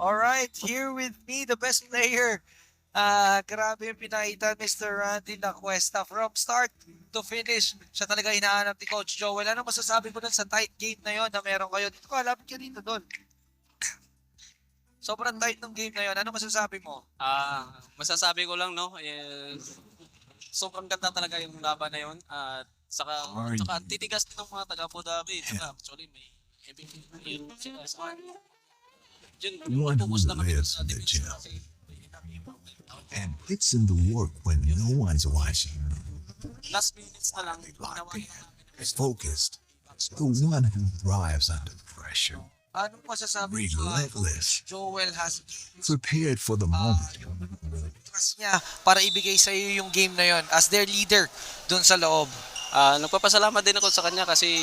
Alright, here with me, the best player. Grabe yung pinakita, Mr. Randy Lacuesta. From start to finish, siya talaga hinahanap ni Coach Joel. Ano masasabi mo dun sa tight game na yon na meron kayo? Dito ka, lapit ka dito doon. Sobrang tight ng game na yon. Ano masasabi mo? Masasabi ko lang, no, sobrang ganda talaga yung laban na yun. At saka ang titigas ng mga taga Abu Dhabi. Saka actually may MVP yung sila sa One who focus naman dito lives sa in the defense gym kasi and puts in the work when no one's watching. last minutes na lang Locked ginawa in, na focused, the one who thrives under pressure, Ano masasabi mo? relentless, Joel has prepared for the moment. trust niya para ibigay sa iyo yung game na yon as their leader dun sa loob. Nagpapasalamat din ako sa kanya kasi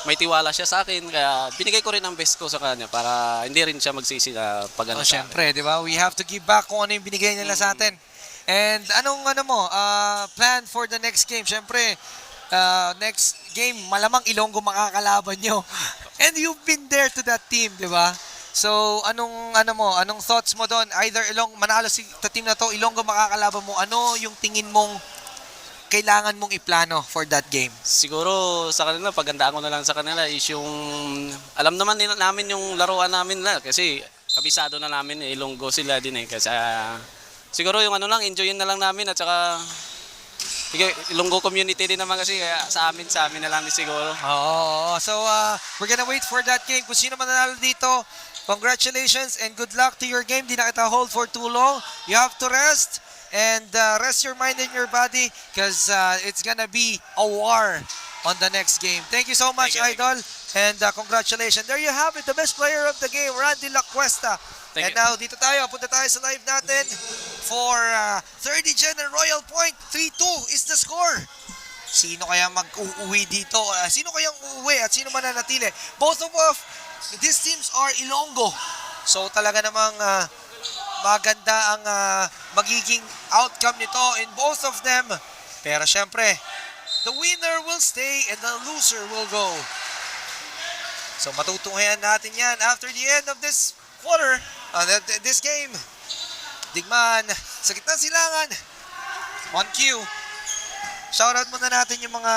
may tiwala siya sa akin kaya binigay ko rin ang best ko sa kanya para hindi rin siya magsisi na pag Oh, ano sa akin. syempre, 'di ba? We have to give back kung ano yung binigay nila sa atin. And anong ano mo, plan for the next game? Syempre, next game malamang Ilonggo makakalaban nyo. And you've been there to that team, 'di ba? So, anong thoughts mo doon? Either manalo si team na to, Ilonggo makakalaban mo. Ano yung tingin mong kailangan mong iplano for that game? Siguro sa kanila, pagandaan ko na lang sa kanila is yung alam naman nila namin yung laruan namin na kasi kabisado na namin Ilonggo sila din kasi siguro yung ano lang enjoyin na lang namin at saka Ilonggo community din naman kasi kaya sa amin na lang din siguro. Oo. So, we're gonna wait for that game. Kung sino mananalo dito, congratulations and good luck to your game. Di na kita hold for too long. You have to rest and rest your mind and your body because it's gonna be a war on the next game. Thank you so much, Thank you. Idol. And congratulations. There you have it, the best player of the game, Randy Lacuesta. And Thank you. now, dito tayo. Punta tayo sa live natin for 30 Gen and Royal Point. 3-2 is the score. Sino kaya mag-uuwi dito? Sino kayang uuwi at sino mananatili? Both of these teams are Ilonggo. So talaga namang maganda ang magiging outcome nito in both of them. Pero syempre, the winner will stay and the loser will go. So matutunghayan natin yan after the end of this quarter, this game. Digman, sa gitna silangan, on cue. Shoutout muna natin yung mga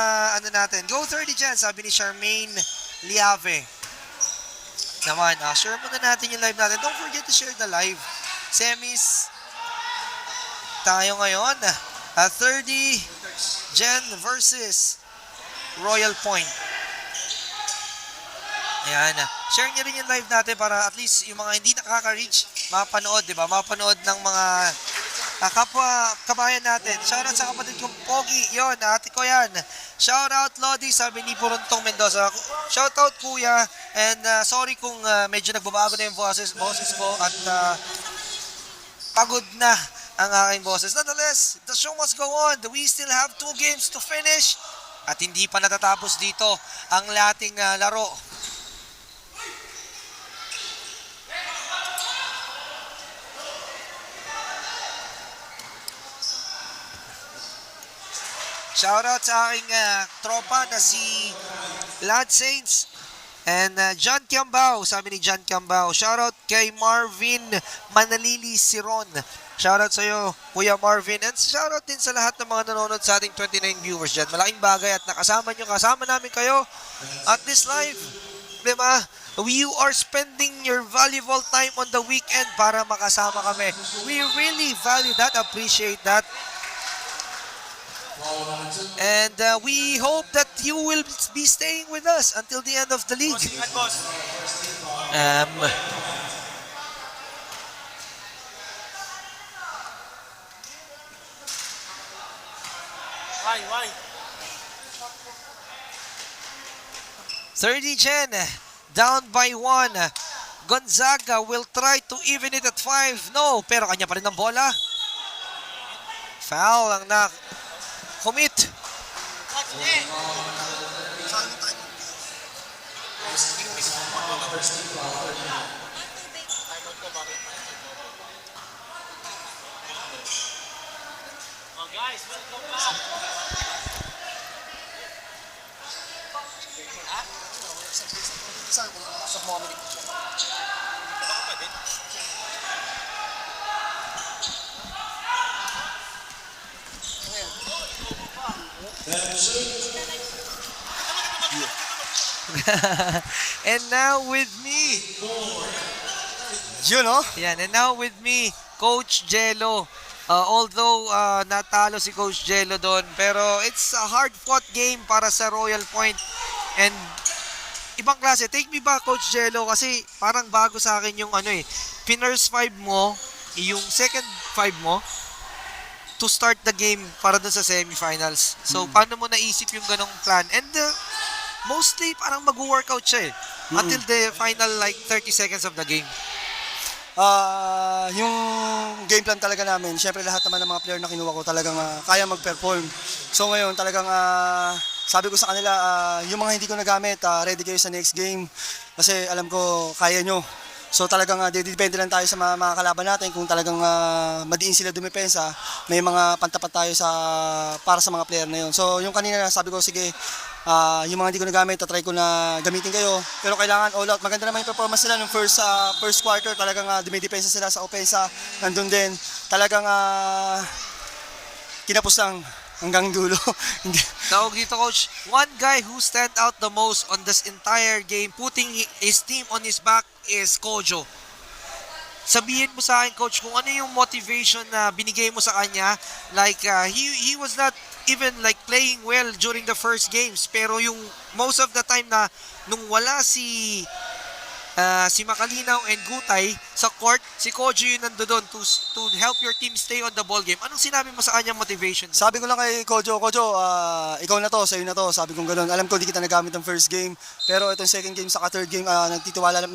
natin. Go 30 Gen, sabi ni Charmaine Liave. Naman, share muna natin yung live natin. Don't forget to share the live. Semis tayo ngayon. 30 Gen versus Royal Point. Ayan. Share nyo rin yung live natin para at least yung mga hindi nakaka-reach, mapanood, di ba? Mapanood ng mga kapwa kabayan natin. Shoutout sa kapatid kong Pogi. Yon, ate ko yan. Shoutout Lodi, sabi ni Puruntong Mendoza. Shoutout kuya. And sorry kung medyo nagbabago na yung boses ko at pagod na ang aking boses. Nonetheless, the show must go on. We still have 2 games to finish. At hindi pa natatapos dito ang lating laro. Shoutout sa aking tropa na si Lad Saints and John Kiambao, sabi ni John Kiambao. Shoutout kay Marvin Manalili Siron. Shoutout sa iyo, Kuya Marvin. And shoutout din sa lahat ng mga nanonood sa ating 29 viewers dyan. Malaking bagay at kasama namin kayo at this live. Diba? You are spending your valuable time on the weekend para makasama kami. We really value that, appreciate that. And we hope that you will be staying with us until the end of the league. Why? 30 Gen, down by 1. Gonzaga will try to even it at 5. No, pero kanya pa rin ang bola. Foul ang commit. Guys, welcome back. And now with me, Yun, no? yan, and now with me, Coach Jello. Although natalo si Coach Jello doon, pero it's a hard-fought game para sa Royal Point. And ibang klase. Take me back, Coach Jello, kasi parang bago sa akin yung Pinners 5 mo, yung second 5 mo, to start the game para dun sa semifinals. So, paano mo naisip yung ganong plan? And mostly, parang mag-workout siya until the final 30 seconds of the game. Yung game plan talaga namin, syempre lahat naman ng mga player na kinuha ko talagang kaya mag-perform. So ngayon talagang sabi ko sa kanila, yung mga hindi ko nagamit, ready kayo sa next game kasi alam ko kaya nyo. So talagang depende lang tayo sa mga kalaban natin kung talagang madiin sila dumepensa, may mga pantapat tayo para sa mga player na yun. So yung kanina sabi ko, sige, yung mga hindi ko nagamit, try ko na gamitin kayo. Pero kailangan all out. Maganda naman yung performance nila nung first quarter. Talagang dumidepensa sila sa opensa. Nandun din. Talagang kinapos lang hanggang dulo. Tawag dito, Coach, one guy who stand out the most on this entire game, putting his team on his back is Kojo. Sabihin mo sa akin, Coach, kung ano yung motivation na binigay mo sa kanya. Like, he was not even playing well during the first games. Pero yung most of the time na nung wala si Makalinaw and Gutay sa court, si Kojo yun nandoon to help your team stay on the ball game. Anong sinabi mo sa kanya motivation? Sabi ko lang kay Kojo, ikaw na to, sa'yo na to. Sabi ko gano'n. Alam ko di kita nagamit ng first game. Pero itong second game sa third game, may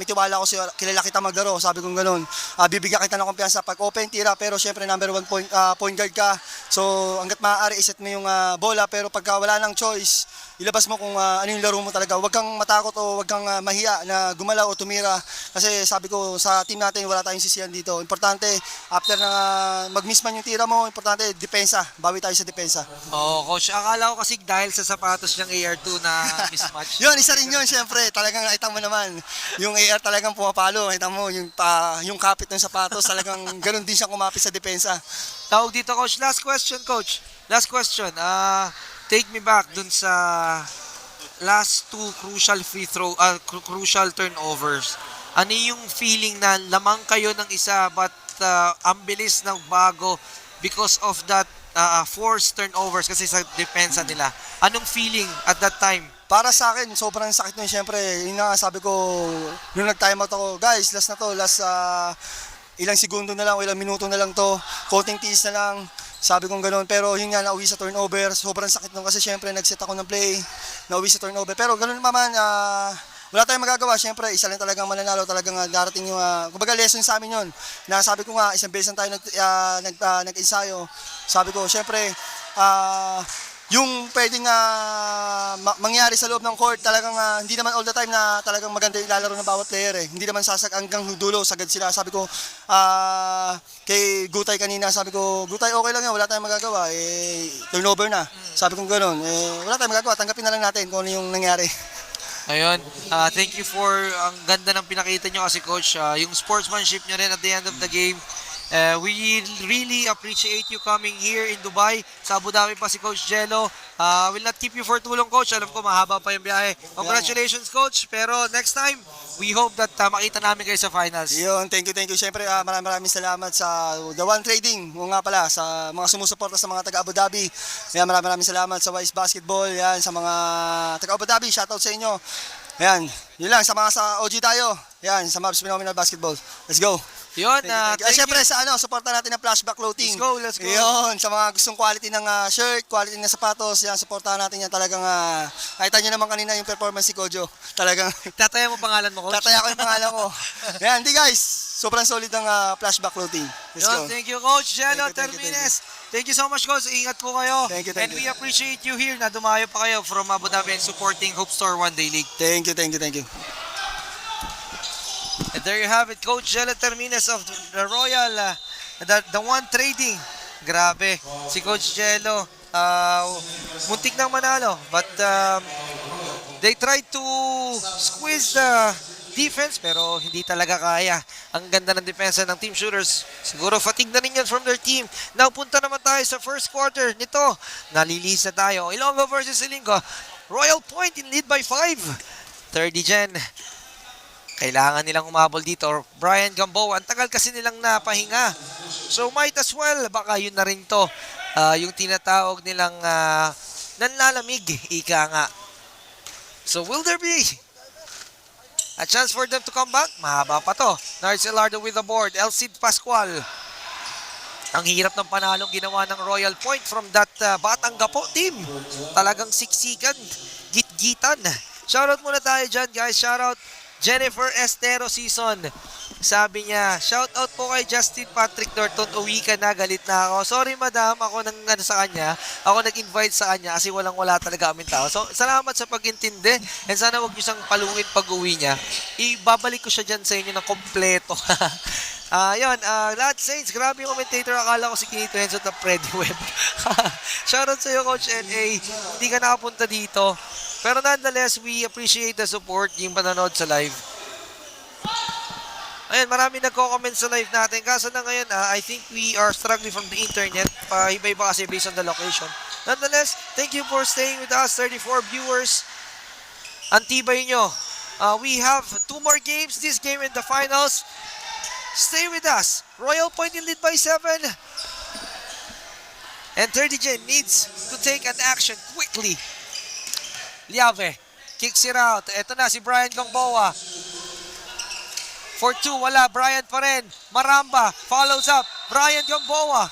tiwala ako sa'yo, kilala kita maglaro. Sabi ko gano'n. Bibigyan kita ng kumpiyansa pag open, tira. Pero syempre number 1 point guard ka. So hanggat maaari, iset mo yung bola. Pero pagka wala ng choice, ilabas mo kung ano yung laro mo talaga. Huwag kang matakot o huwag kang mahiya na gumalaw o tumira. Kasi sabi ko, sa team natin wala tayong sisiyan dito. Importante, after na mag-miss man yung tira mo, importante, depensa. Bawi tayo sa depensa. Coach, akala ko kasi dahil sa sapatos niyang AR2 na mismatch. Yun, isa rin yun, syempre. Talagang nakita mo naman. Yung AR talagang pumapalo. Nakita mo, yung kapit ng sapatos, talagang ganun din siya kumapit sa depensa. Tawag dito, Coach. Last question, Coach. Last question. Take me back dun sa last two crucial crucial turnovers. Ano yung feeling na lamang kayo ng isa but ang bilis ng bago because of that forced turnovers kasi sa depensa nila? Anong feeling at that time? Para sa akin, sobrang sakit nun. Siyempre, yun nga sabi ko, nung nag-time out ako, guys, last na to, ilang segundo na lang, ilang minuto na lang to, konting tiis na lang. Sabi kong gano'n, pero yun nga, nauwi sa turnover. Sobrang sakit nung kasi syempre nag-set ako ng play, nauwi sa turnover. Pero gano'n naman, wala tayong magagawa. Syempre, isa lang talagang mananalo, talagang darating yung, kumbaga lesson sa amin yun. Na sabi ko nga, isang beses tayo nag-ensayo. Sabi ko, syempre, yung pwedeng mangyari sa loob ng court, talagang hindi naman all the time na talagang maganda yung ilalaro ng bawat player eh. Hindi naman hanggang dulo, sagad sila. Sabi ko, kay Gutay kanina, sabi ko, Gutay, okay lang yan, wala tayong magagawa. Turnover na. Sabi ko gano'n, wala tayong magagawa, tanggapin na lang natin kung ano yung nangyari. Ayun, thank you for ang ganda ng pinakita nyo kasi, Coach. Yung sportsmanship nyo rin at the end of the game. We really appreciate you coming here in Dubai. Sa Abu Dhabi pa si Coach Jello. Will not keep you for too long, Coach. Alam ko mahaba pa yung biyahe. Congratulations, Coach. Pero next time, we hope that makita namin kayo sa finals. Yun, thank you. Siyempre, maraming salamat sa The One Trading. O nga pala, sa mga sumusuporta sa mga taga Abu Dhabi. Yan, maraming salamat sa Wise Basketball. Yan, sa mga taga Abu Dhabi, shoutout sa inyo. Yan, yun lang, sa mga sa OG tayo. Yan, sa Mavs Phenomenal Basketball. Let's go. Yun, thank Siyempre you. sa suporta natin ng Flashback Clothing. Let's go. Yun, sa mga gustong quality ng shirt, quality ng sapatos, yan, suportahan natin yan talagang, nakita nyo naman kanina yung performance si Kojo. Talagang, Tataya mo pangalan mo, Coach? tataya ko yung pangalan ko. Yan, di guys, sobrang solid ng Flashback Clothing. Let's Yun, go. thank you, Coach Jello Thank you. Termines. Thank you so much, Coach. Ingat po kayo. Thank you. And we appreciate you here na dumayo pa kayo from Abu Dhabi and supporting Hope Store One Day League. Thank you. And there you have it, Coach Jello Termines of the Royal, the One Trading. Grabe, si Coach Jello, muntik nang manalo, but they tried to squeeze the defense pero hindi talaga kaya. Ang ganda ng depensa ng team shooters. Siguro fatigue na rin yan from their team. Now punta naman tayo sa first quarter nito. Nalilisa tayo. Ilonggo versus Ilinggo. Royal Point in lead by 5. 30 Gen. Kailangan nilang umabol dito. Brian Gamboa, ang tagal kasi nilang napahinga. So might as well, baka yun na rin to. Yung tinatawag nilang nanlalamig, ika nga. So will there be a chance for them to come back? Mahaba pa to. Nards Elardo with the board. Elcid Pascual. Ang hirap ng panalong ginawa ng Royal Point from that Batang Gapo team. Talagang siksikan, gitgitan. Shoutout muna tayo dyan guys. Shoutout Jennifer Estero Season. Sabi niya, shoutout po kay Justin Patrick Norton. Uwi ka na, galit na ako. Sorry madam, ako sa kanya. Ako nag-invite sa kanya kasi walang-wala talaga aming tao. So, salamat sa pag-intindi. And sana wag niyo siyang paluin pag-uwi niya. Ibabalik ko siya dyan sa inyo ng kompleto. Yun, lahat Saints, grabe yung commentator. Akala ko si Kinito Enzo at Freddy Webb. Shoutout sa iyo, Coach N.A. Hindi ka nakapunta dito. Pero nonetheless, we appreciate the support, yung panonood sa live. Ayun, marami nagko-comment sa live natin. Kaso na ngayon, I think we are struggling from the internet. Iba-iba kasi based on the location. Nonetheless, thank you for staying with us, 34 viewers. Antibay nyo. We have 2 more games, this game in the finals. Stay with us. Royal Point in lead by 7. And 30 Gen needs to take an action quickly. Liave kicks it out. Ito na si Brian Gamboa. For 2, wala. Brian pa rin. Maramba follows up. Brian Gamboa.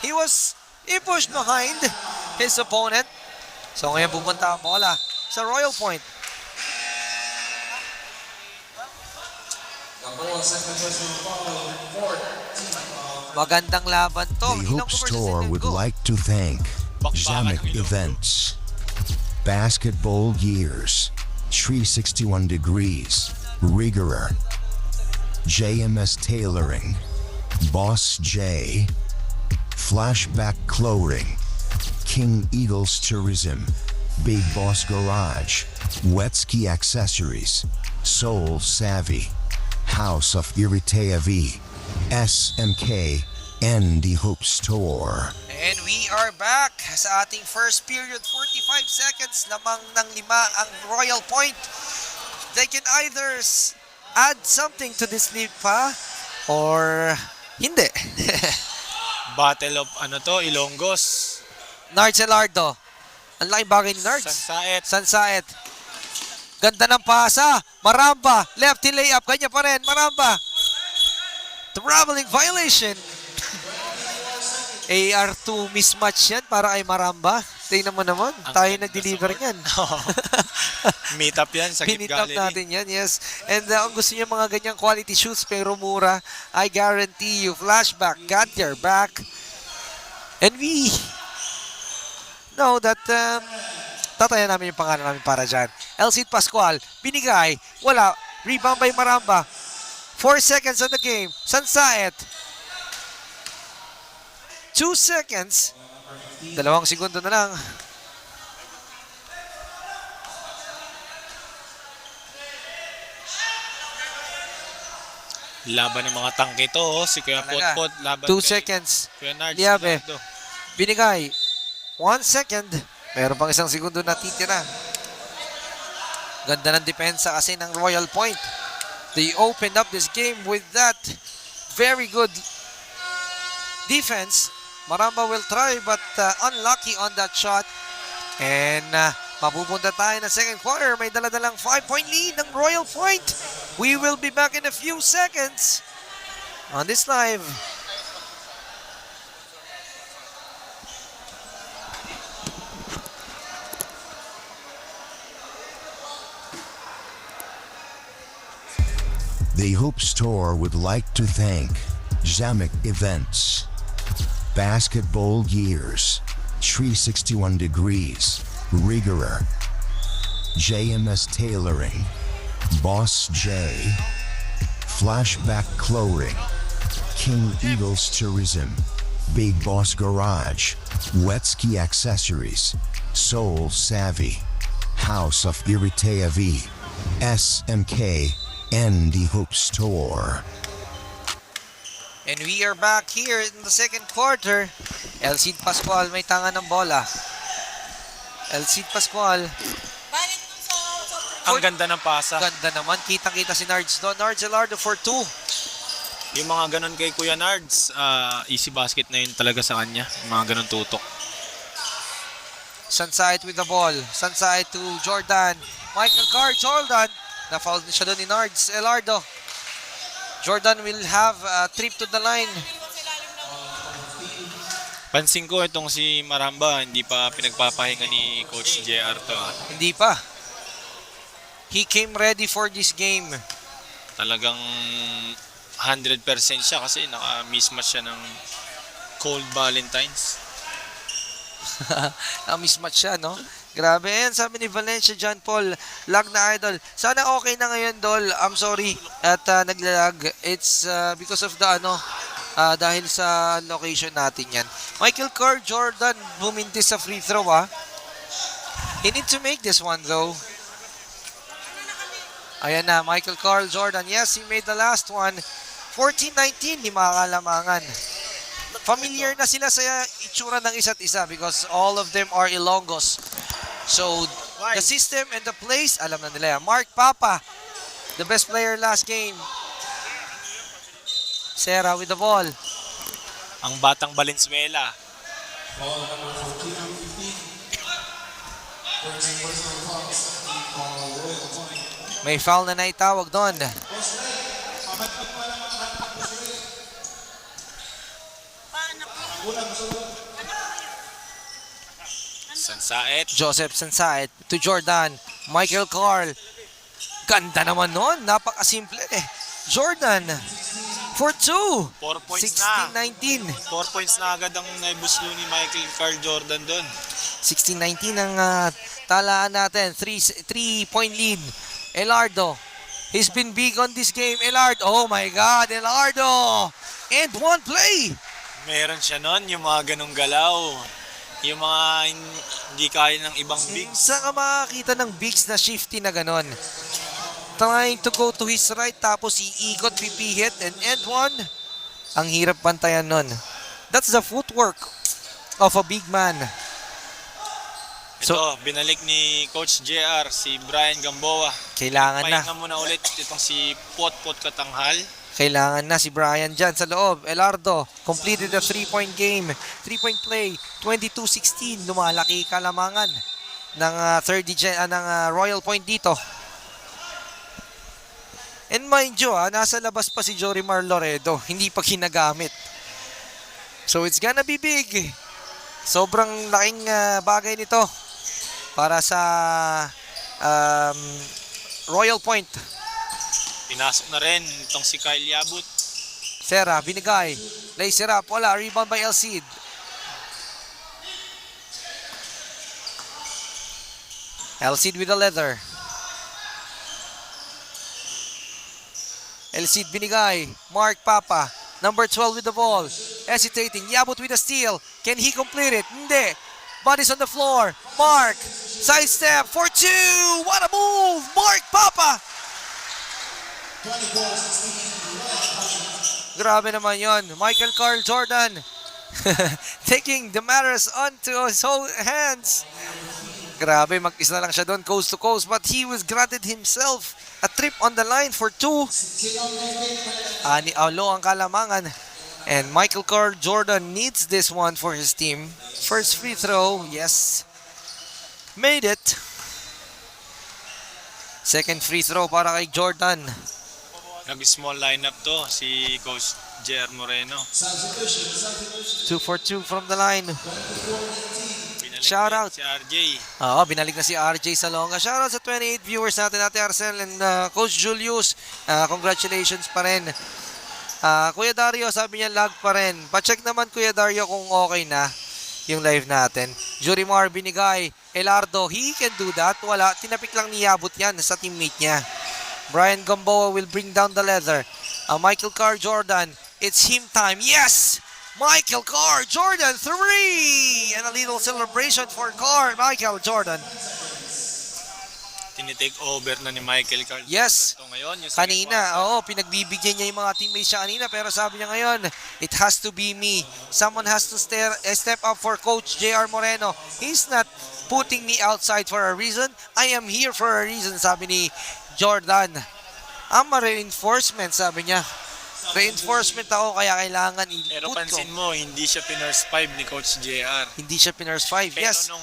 He pushed behind his opponent. So ngayon pupunta ang bola sa Royal Point. Magandang laban to. The Hoop Store would like to thank Zamek Events, Basketball Gears, 361 Degrees, Riggerer, JMS Tailoring, Boss J, Flashback Clothing, King Eagles Tourism, Big Boss Garage, Wetski Accessories, Soul Savvy, House of Iritea V, SMK, and the Hoop Store. And we are back sa ating first period. 45 seconds lamang ng 5 ang Royal Point. They can either add something to this lead pa or hindi. Battle of Ilonggos. Nards Elardo. Ang laking bagay ni Nards. Sansaet. Ganda ng pasa. Maramba. Lefty layup. Kanya pa rin. Maramba. Traveling violation. AR2 mismatch yan para kay Maramba. Tingnan mo naman. Tayo nag-deliver yan. Meet up yan sa Gift Pinit up Gallery. natin yan, yes. And kung gusto niyo mga ganyang quality shoots pero mura, I guarantee you, Flashback got your back. And we know that tatayan namin yung pangalan namin para dyan. Elcid Pascual, binigay, wala. Rebound by Maramba. 4 seconds on the game. Sansaet. 2 seconds. 2 segundo na lang. Laban ng mga tangke to, si Kuya Talaga. Potpot. Laban 2 kay seconds. Kuya Nards. Liabe. Elardo. Binigay. 1 second. Meron pang 1 segundo na titira. Ganda ng depensa kasi ng Royal Point. They opened up this game with that very good defense. Maramba will try but unlucky on that shot. And mapupunta tayo na second quarter. May dala-dalang 5-point lead ng Royal Point. We will be back in a few seconds on this live. The Hoop Store would like to thank Zamek Events, Basketball Gears, 361 Degrees, Riggerer, JMS Tailoring, Boss J, Flashback Clothing, King Eagles Tourism, Big Boss Garage, Wetski Accessories, Soul Savvy, House of Iritea V, SMK and the Hope Store. And we are back here in the second quarter. Elcid Pascual may tanga ng bola. Elcid Pascual. Ang ganda ng pasa. Ganda naman. Kitang-kita si Nards doon. Nards Elardo for 2. Yung mga ganun kay Kuya Nards, easy basket na yun talaga sa kanya. Yung mga ganun tutok. Sansait with the ball. Sansait to Jordan. Michael Carr, Jordan. Na-foul siya doon ni Nards Elardo. Jordan will have a trip to the line. Pansin ko itong si Maramba, hindi pa pinagpapahinga ni Coach JR to. Hindi pa. He came ready for this game. Talagang 100% siya kasi naka-mismatch siya ng Cold Valentines. Mismatch siya, no? Grabe yan, sabi ni Valencia John Paul, lag na idol. Sana okay na ngayon, Dol. I'm sorry at naglalag. It's because of the dahil sa location natin yan. Michael Carr Jordan bumintis sa free throw, He need to make this one though. Ayan na, Michael Carl Jordan. Yes, he made the last one. 14-19, di makakalamangan. Familiar na sila sa itsura ng isa't isa because all of them are Ilonggos. So, the system and the plays, alam na nila yan. Mark Papa, the best player last game. Serra with the ball. Ang batang Valenzuela. May foul na naitawag doon. Sansait. Joseph Sansait to Jordan. Michael Carl. Ganda naman nun. Napakasimple eh. Jordan for 2. 4 points na. 16-19. 4 points na agad ang naibuslo ni Michael Carl Jordan doon. 16-19 ang talaan natin. 3-point lead. Elardo. He's been big on this game. Elardo. Oh my God. Elardo. And one play. Meron siya nun, yung mga ganong galaw. Yung mga hindi kaya ng ibang bigs. Saan ka makakita ng bigs na shifty na ganon? Trying to go to his right tapos iikot, pipihit, and end one. Ang hirap bantayan nun. That's the footwork of a big man. Ito, binalik ni Coach JR, si Brian Gamboa. Kailangan na. Pahinga muna ulit itong si Pot Katanghal. Kailangan na si Brian dyan sa loob. Elardo completed the 3-point game. 3-point play. 22-16. Lumalaki kalamangan ng Royal Point dito. And mind you, nasa labas pa si Jorimar Loredo. Hindi pa ginagamit. So it's gonna be big. Sobrang laking bagay nito para sa Royal Point. Pinasok na rin itong si Kyle Yabut. Serra, binigay. Laser up, wala. Rebound by Elcid. Elcid with the leather. Elcid binigay. Mark Papa. Number 12 with the ball. Hesitating. Yabut with a steal. Can he complete it? Hindi. Bodies on the floor. Mark. Side step for 2. What a move. Mark Papa. Grabe naman yon. Michael Carl Jordan taking the matters onto his own hands. Grabe, mag-isa lang siya doon coast to coast, but he was granted himself a trip on the line for 2. Ani Aulo ang kalamangan. And Michael Carl Jordan needs this one for his team. First free throw, yes. Made it. Second free throw para kay Jordan. Nag-small lineup to, si Coach JR Moreno. 2 for 2 from the line. Binalik Shout din out. si RJ. Oo, binalik na si RJ Salonga. Shoutout sa 28 viewers natin, Ate Arcel and Coach Julius. Congratulations pa rin. Kuya Dario, sabi niya lag pa rin. Pa-check naman Kuya Dario kung okay na yung live natin. Jorimar binigay. Elardo, he can do that. Wala, tinapik lang ni Yabut yan sa teammate niya. Brian Gamboa will bring down the leather. Michael Carr Jordan, it's him time. Yes! Michael Carr Jordan, 3! And a little celebration for Michael Jordan. tinitake over na ni Michael Carl. Yes. Ito ngayon, yung second Kanina, quarter. oo, pinagbibigyan niya yung mga teammates siya kanina, pero sabi niya ngayon, it has to be me. Someone has to step up for Coach JR Moreno. He's not putting me outside for a reason. I am here for a reason, sabi ni Jordan. I'm a reinforcement, sabi niya. Reinforcement ako, kaya kailangan Pero i-put ko. pansin mo, hindi siya pinurse 5 ni Coach JR. Hindi siya pinurse 5. Pero Yes. nung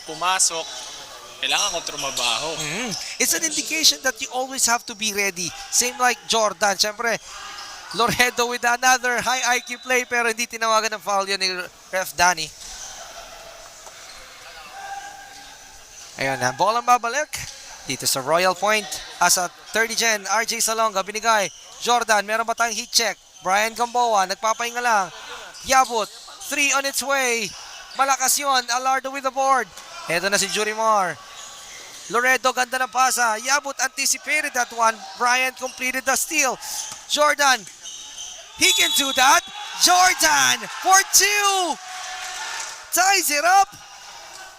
pumasok, kailangan ko trumabaho. It's an indication that you always have to be ready. Same like Jordan. Siyempre, Loredo with another high IQ play pero hindi tinawagan ng foul yun ni Ref Danny. Ayun na, ball ang babalik dito sa Royal Point. As a 30 gen, RJ Salonga binigay. Jordan, meron ba tayong heat check? Brian Gamboa, nagpapahinga lang. Yabut, 3 on its way. Malakas yun, Alardo with the board. Eto na si Jurimar. Loredo, ganda ng pasa. Yabut anticipated that one. Bryant completed the steal. Jordan, he can do that. Jordan for 2. Ties it up.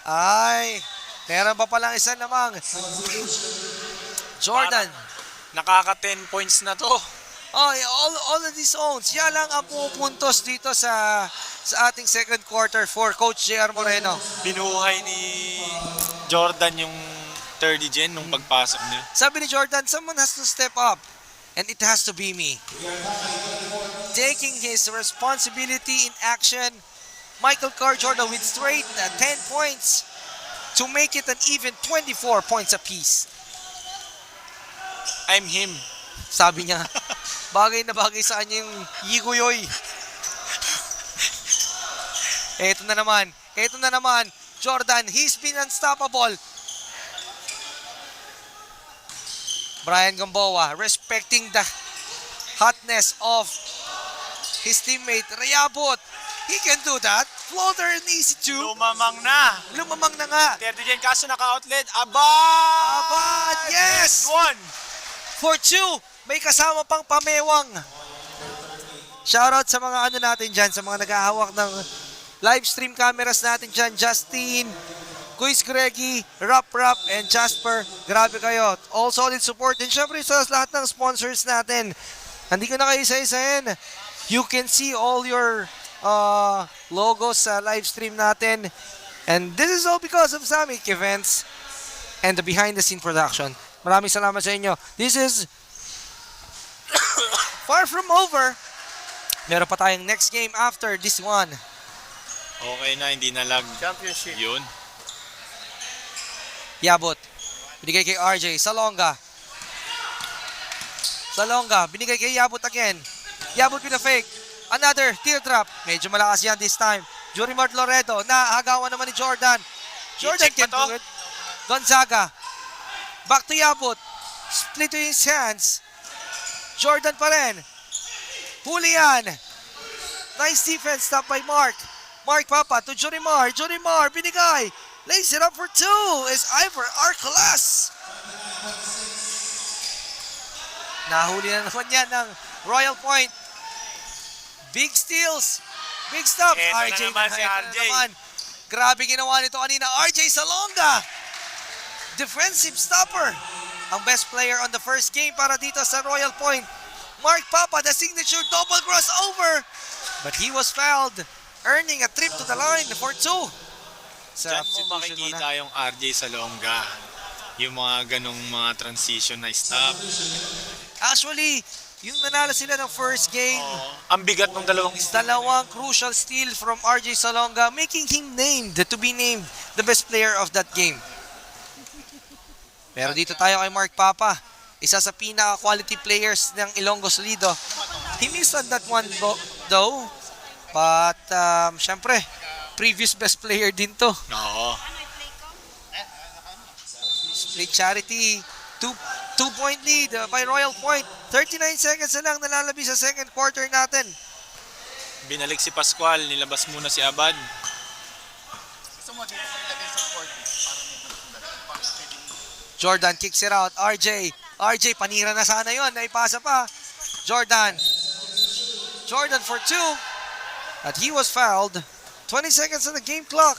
Ay, meron pa palang isa namang. Jordan. Nakaka 10 points na to. Oh, all of these owns. Yan lang ang pupuntos dito sa ating second quarter for Coach JR Moreno. Binuhay ni Jordan yung 30 gen nung pagpasok niya. Sabi ni Jordan, someone has to step up. And it has to be me. Taking his responsibility in action. Michael Carr Jordan with straight 10 points to make it an even 24 points apiece. I'm him. Sabi niya, bagay na bagay sa kanya yung Yiguyoy. Eto na naman. Jordan, he's been unstoppable. Brian Gamboa, respecting the hotness of his teammate, Rayabot. He can do that. Floater and easy to. Lumamang na. Lumamang na nga. 30 gen kaso naka-outlet. Abad! Abad, yes! One. For 2, may kasama pang pamewang. Shoutout sa mga ano natin dyan, sa mga naghahawak ng live stream cameras natin dyan. Justin, Kuis Greggy, Rap, and Jasper. Grabe kayo. All solid support. And syempre sa lahat ng sponsors natin. Hindi ko na kayo isa-isahin. You can see all your logos sa live stream natin. And this is all because of Samick Events and the behind the scene production. Maraming salamat sa inyo. This is far from over. Meron pa tayong next game after this one. Okay na, hindi na lag. Championship. Yun. Yabot. Binigay kay RJ. Salonga, binigay kay Yabot again. Yabot with a fake. Another teardrop. Medyo malakas yan this time. Jurimar Loredo. Nahagawan naman ni Jordan. Jordan I-check can pa to? do it. Gonzaga. Back to Yabot. Split to his hands. Jordan pa rin. Huli yan. Nice defense. Stop by Mark. Mark Papa to Jorimar. Jorimar binigay. Lays it up for 2 is Ivor Arcolas. Nahuli na naman yan ng Royal Point. Big steals. Big stuff. Eto na RJ naman si eto na RJ. naman. Grabe ginawa nito kanina. RJ Salonga. Defensive stopper. Ang best player on the first game para dito sa Royal Point. Mark Papa, the signature double crossover. But he was fouled, earning a trip to the line for 2. Diyan mo makikita yung RJ Salonga. Yung mga ganong mga transition na stop. Actually, yung nanalo sila ng first game, Ang bigat ng dalawang dalawang crucial steal from RJ Salonga, making him to be named the best player of that game. Pero dito tayo kay Mark Papa, isa sa pinaka-quality players ng Ilonggo Solido. He missed on that one though, but syempre, previous best player din to. Oo. Split charity, 2-point lead by Royal Point. 39 seconds na lang nalalabi sa second quarter natin. Binalik si Pascual, nilabas muna si Abad. Jordan kicks it out. RJ, panira na sana yon. Naipasa pa. Jordan for 2. But he was fouled. 20 seconds on the game clock.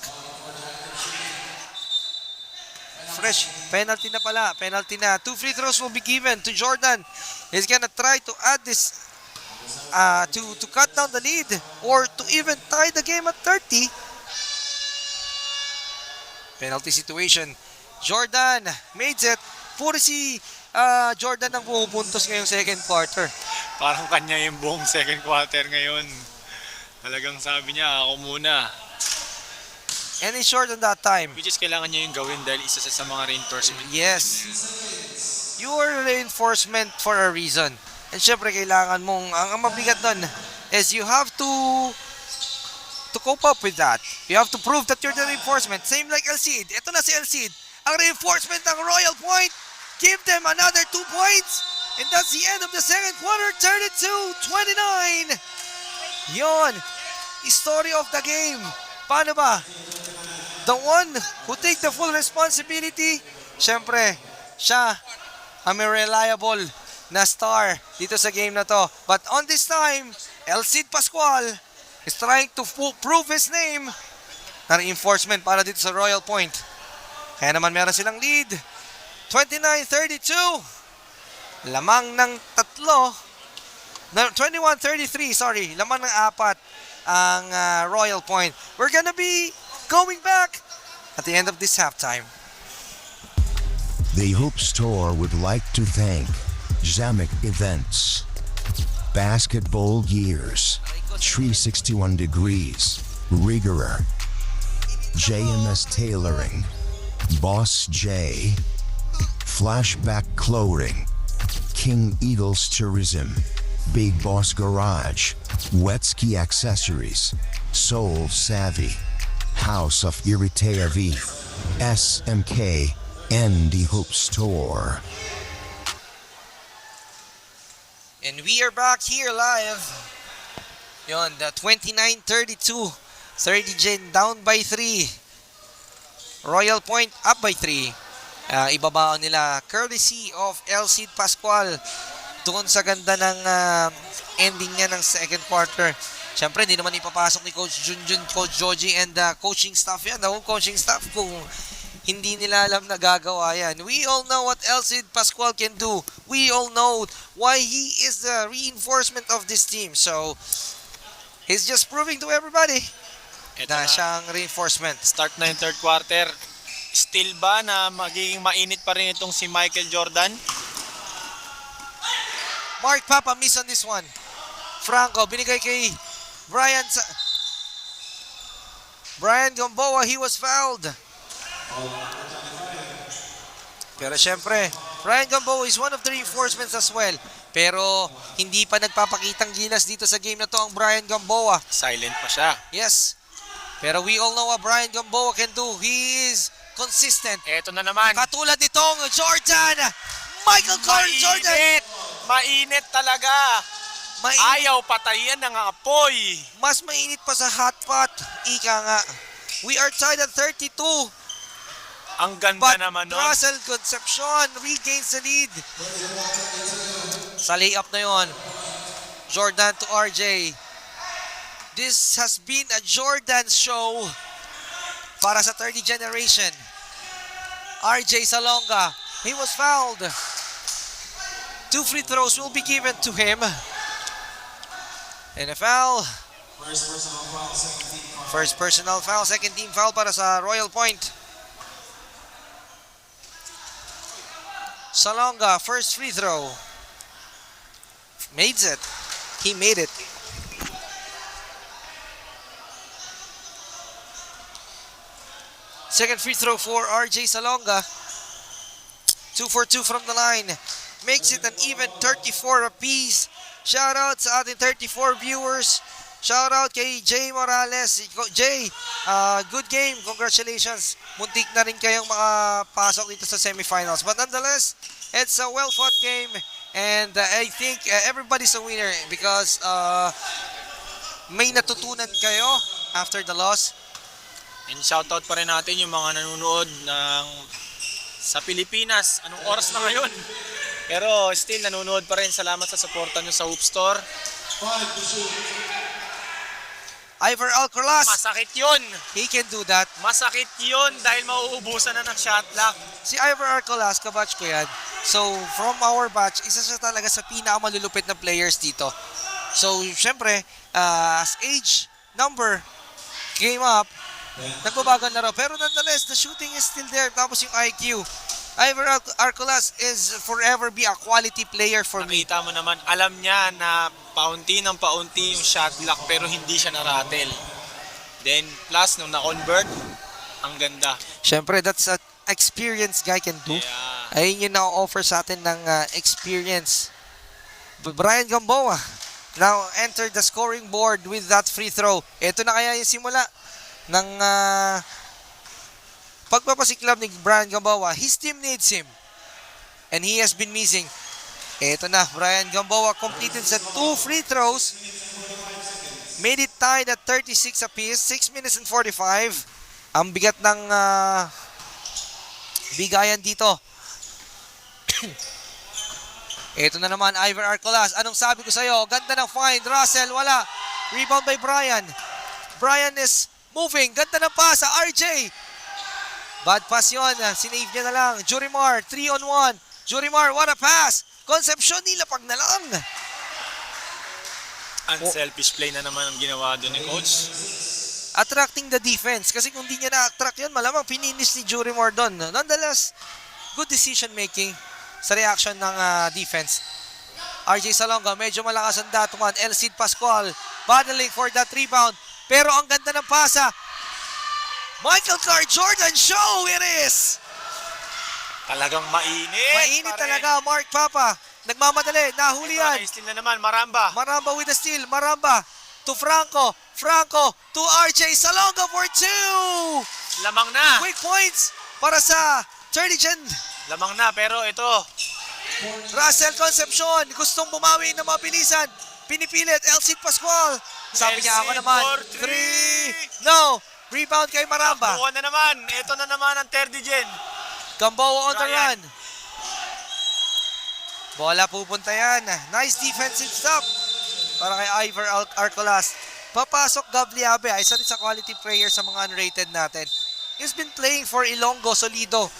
refresh. Penalty na pala. Penalty na. 2 free throws will be given to Jordan. He's gonna try to add this to cut down the lead or to even tie the game at 30. Penalty situation. Jordan made it. Puro si Jordan ang pumupuntos ngayong second quarter. Parang kanya yung buong second quarter ngayon. Talagang sabi niya, ako muna. And he's short on that time. Which is kailangan niya yung gawin dahil isa sa mga reinforcement. Yes. You are reinforcement for a reason. And syempre kailangan mong, ang mabigat doon is you have to cope up with that. You have to prove that you're the reinforcement. Same like Elcid. Ito na si Elcid. Ang reinforcement ng Royal Point. Give them another 2 points. And that's the end of the second quarter. 32-29. Yon. Story of the game. Paano ba? The one who take the full responsibility, syempre, siya ang may reliable na star dito sa game na to. But on this time, Elcid Pascual is trying to prove his name na reinforcement para dito sa Royal Point. Kaya naman meron silang lead. 29-32. Lamang ng 21-33, sorry. Lamang ng 4 ang Royal Point. We're gonna be going back at the end of this halftime. The Hoop Store would like to thank Zamek Events, Basketball Gears, 361 Degrees, Rigor, JMS Tailoring, Boss J, Flashback Clothing, King Eagles Tourism, Big Boss Garage, Wetski Accessories, Soul Savvy, House of Iritea V, SMK, and the Hoop Store. And we are back here live. Yon, the 29-32. 30 Gen down by 3. Royal Point up by 3. Ibabaon nila courtesy of Elcid Pascual doon sa ganda ng ending niya ng second quarter. Siyempre, hindi naman ipapasok ni Coach Junjun, Coach Joji, and the coaching staff yan. The whole coaching staff kung hindi nila alam na gagawa yan. We all know what Elcid Pascual can do. We all know why he is the reinforcement of this team. So, he's just proving to everybody na siyang reinforcement. Start na yung third quarter. Still ba na magiging mainit pa rin itong si Michael Jordan? Mark Papa miss on this one. Franco, binigay kay Brian Gamboa, he was fouled. Pero syempre, Brian Gamboa is one of the reinforcements as well. Pero hindi pa nagpapakitang gilas dito sa game na to ang Brian Gamboa. Silent pa siya. Yes. Pero we all know what Brian Gamboa can do. He is consistent. Eto na naman. Katulad nitong Jordan. Michael Carter Jordan. Mainit talaga. Ayaw patayin ng apoy. Mas mainit pa sa hot pot. Ika nga. We are tied at 32. Ang ganda But naman nun. Russell Concepcion regains the lead. Sa layup na yon. Jordan to RJ. This has been a Jordan show para sa 30 generation. RJ Salonga. He was fouled. 2 free throws will be given to him. And a foul. First personal foul. Second team foul para sa Royal Point. Salonga, first free throw. Made it. He made it. Second free throw for RJ Salonga. 2 for 2 from the line. Makes it an even 34 apiece. Shout out sa ating 34 viewers. Shout out kay Jay Morales. Jay, good game. Congratulations. Muntik na rin kayong makapasok dito sa semifinals. But nonetheless, it's a well-fought game. And I think everybody's a winner because may natutunan kayo after the loss. And shoutout pa rin natin yung mga nanonood sa Pilipinas. Anong oras na ngayon? Pero still nanonood pa rin. Salamat sa suporta nyo sa Hoop Store. Ivor Alcaraz, Masakit yun. he can do that. Masakit yun dahil mauubusan na ng shot clock. Si Ivor Alcaraz, kabatch ko yan. So, from our batch, isa siya talaga sa pinakamalulupit na players dito. So, syempre, as age, number, came up, nagbabago ang laro. Pero nonetheless, the shooting is still there. Tapos yung IQ. Ivor Alcaraz is forever be a quality player for me. Nakita mo naman, alam niya na paunti ng paunti yung shot clock pero hindi siya naratel. Then, plus, nung na-convert, ang ganda. Syempre, that's an experience guy can do. Yeah. Ayun yung na-offer sa atin ng experience. Brian Gamboa now entered the scoring board with that free throw. Ito na kaya yung simula ng pagpapasiklab ni Brian Gamboa. His team needs him. And he has been missing. Ito na, Brian Gamboa completed sa 2 free throws. Made it tied at 36 apiece. 6 minutes and 45. Ang bigat ng bigayan dito. Ito na naman, Ivor Alcaraz. Anong sabi ko sa'yo? Ganda ng find. Russell, wala. Rebound by Brian. Brian is moving. Ganda ng pass sa RJ. Bad pass yun. Sinave niya na lang. Jurimar, 3-on-1. Jurimar, what a pass. Concepcion, nilapag na lang. Unselfish play na naman ang ginawa doon ni Coach. Attracting the defense. Kasi kung di niya na-attract yun, malamang pininis ni Jurimar doon. Nonetheless, good decision making sa reaction ng defense. RJ Salonga, medyo malakas ang datuman. Elcid Pascual, battling for that rebound. Pero ang ganda ng pasa. Michael Carr Jordan show, it is! Talagang mainit. Mainit talaga, Mark Papa. Nagmamadali, nahuli yan. Steal na naman, Maramba. Maramba with the steal, Maramba to Franco. Franco to RJ Salonga for 2. Lamang na. Quick points para sa 30 gen. Lamang na, pero ito. Russell Concepcion, gustong bumawi na mabilisan. Pinipilit, Elcid Pascual. Sabi niya, ako Elcid naman, for 3. No, rebound kay Maramba. Nakuha na naman. Ito na naman ang 30 gen. Gamboa on the Ryan. run. Bola pupunta yan. Nice defensive stop para kay Ivor Alcaraz. Papasok Gabliabe. Isa rin sa quality player sa mga unrated natin. He's been playing for Ilonggo Solido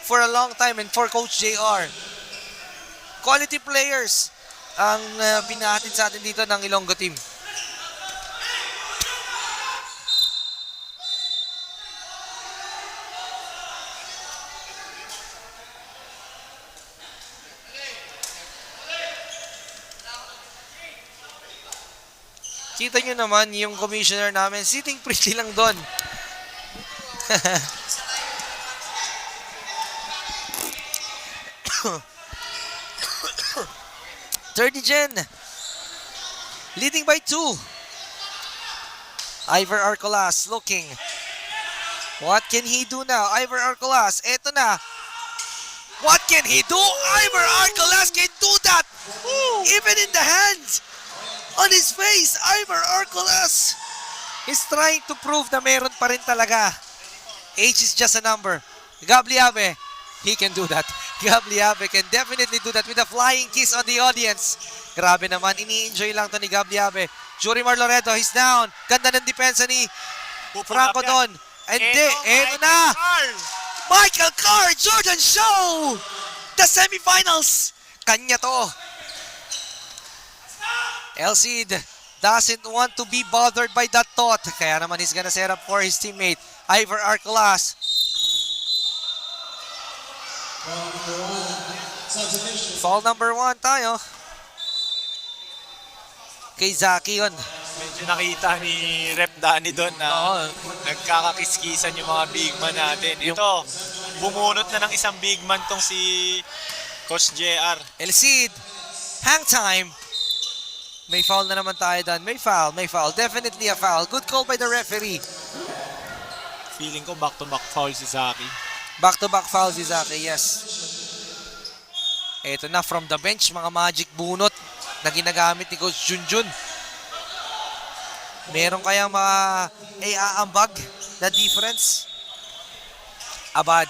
for a long time and for Coach JR. Quality players ang pinahatid sa atin dito ng Ilonggo team. Kita nyo naman yung commissioner namin, sitting pretty lang doon. Third gen. Leading by 2. Ivor Alcaraz looking. What can he do now? Ivor Alcaraz, eto na. What can he do? Ivor Alcaraz can do that! Even in the hands! On his face, Ivor Alcaraz is trying to prove na meron pa rin talaga. Age is just a number. Gabliabe, he can do that. Gabliabe can definitely do that with a flying kiss on the audience. Grabe naman, ini-enjoy lang to ni Gabliabe. Jurimar Loreto, he's down. Ganda ng depensa ni Franco doon. Hindi, eto na. Michael Carr, Jordan Show! The semifinals! Kanya to. Elcid doesn't want to be bothered by that thought. Kaya naman he's gonna set up for his teammate, Ivor Alcaraz. Foul number 1 tayo. Kay Zaki yun. Medyo nakita ni Rep Danny doon na nagkakakiskisan yung mga big man natin. Ito, bumunot na ng isang big man tong si Coach JR. Elcid, hang time. May foul na naman tayo doon. May foul. Definitely a foul. Good call by the referee. Feeling ko back-to-back foul si Zaki. Back-to-back foul si Zaki, yes. Ito na, from the bench, mga magic bunot na ginagamit ni Coach Junjun. Meron kayang mga aambag na difference? Abad.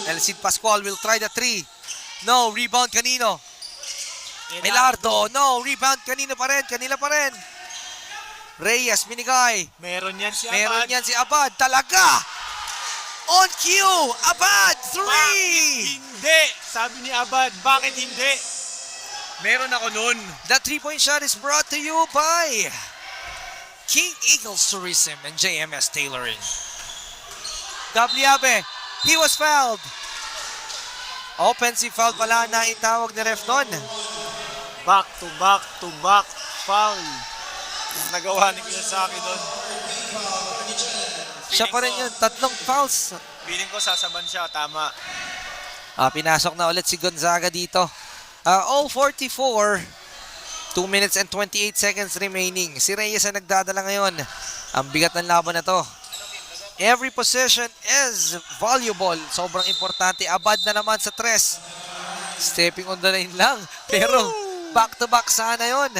Elcid Pascual will try the 3. No, rebound kanino? Melardo, no, rebound, kanina pa rin. Reyes, binigay. Meron yan si Meron Abad. yan si Abad, talaga. On cue, Abad, 3. Hindi! Sabi ni Abad, bakit hindi? Meron ako nun. The 3-point shot is brought to you by King Eagles Tourism and JMS Tailoring. Gabliabe, he was fouled. Offensive foul pala na itawag ni ref doon. Back to back foul. Nagawa ni Kiyosaki doon. Siya pa rin yun, 3 fouls. Feeling ko sasaban siya, tama. Pinasok na ulit si Gonzaga dito. 0-44. 2 minutes and 28 seconds remaining. Si Reyes ang nagdadala ngayon. Ang bigat ng laban na to. Every possession is valuable. Sobrang importante. Abad na naman sa 3. Stepping on the line lang. Pero back-to-back sana yon.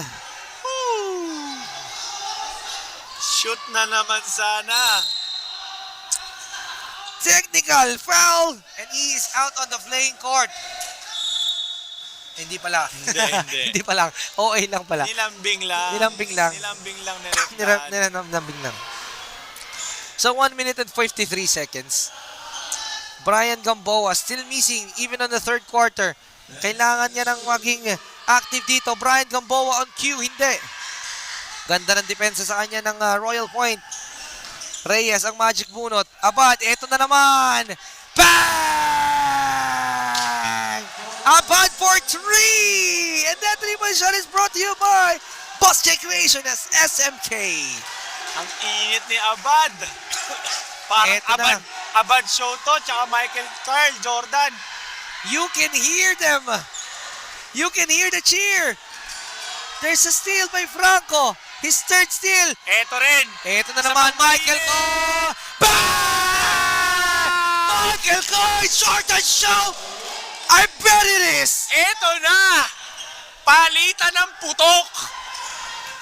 Shoot na naman sana. Technical foul. And he is out on the playing court. Hindi pala. Hindi. Hindi pala. OA lang pala. Nilambing lang. Nilambing lang. Nilambing lang ni Ref Dan. Nilalambing lang. So 1 minute and 53 seconds. Brian Gamboa still missing even on the third quarter. Kailangan niya nang maging active dito. Brian Gamboa on cue. Hindi. Ganda ng depensa sa kanya ng Royal Point. Reyes ang magic bunot. Abad, eto na naman. Bang! Abad for 3! And that 3-point shot is brought to you by Boss J Creation as SMK. Ang init ni Abad. Parang Eto na. Abad show to, tsaka Michael Carl Jordan. You can hear them. You can hear the cheer. There's a steal by Franco. His third steal. Eto rin. Ito na naman, Michael Ko! Bang! Michael Ko! Jordan show! I bet it is! Eto na. Palitan ng putok.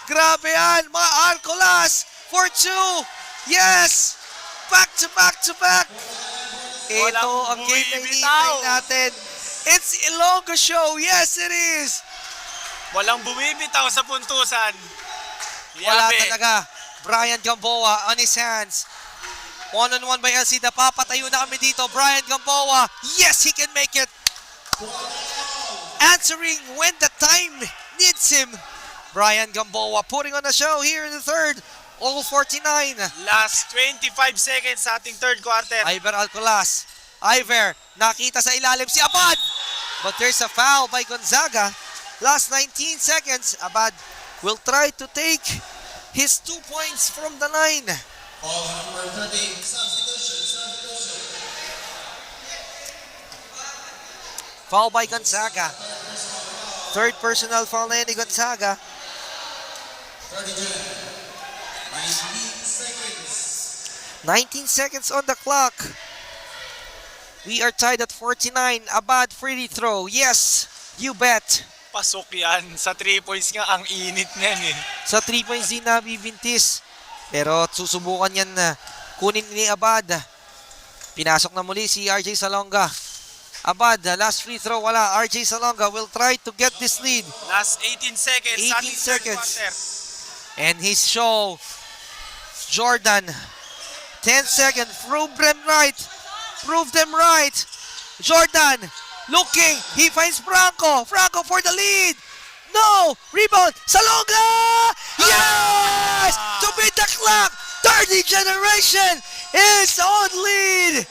Grabe yan, mga Arcolas for 2. Yes! Back to back to back. Ito Walang ang game na bumibitaw. hinihintay natin. It's Ilonggo show. Yes, it is. Walang bumibitaw sa puntusan. Wala Yabe. talaga. Brian Gamboa on his hands. One-on-one by LC. Napapatayo na kami dito. Brian Gamboa. Yes, he can make it. Answering when the time needs him. Brian Gamboa putting on a show here in the third. All 49. Last 25 seconds sa ating third quarter. Iver Alcolas. Iver, nakita sa ilalim si Abad. But there's a foul by Gonzaga. Last 19 seconds. Abad will try to take his 2 points from the line. Foul by Gonzaga. Third personal foul na ni Gonzaga. 19 seconds on the clock. We are tied at 49. Abad free throw. Yes, you bet. Pasok yan. Sa 3 points nga, ang init niyan eh. Sa 3 points din nabibintis. Pero susubukan yan na kunin ni Abad. Pinasok na muli si RJ Salonga. Abad, last free throw, wala. RJ Salonga will try to get this lead. Last 18 seconds. 18 sa ating third seconds. quarter. And his show, Jordan. 10 seconds, prove them right. Prove them right. Jordan, looking, he finds Franco. Franco for the lead. No, rebound, Salonga! Yes! To beat the clock, 30 generation is on lead.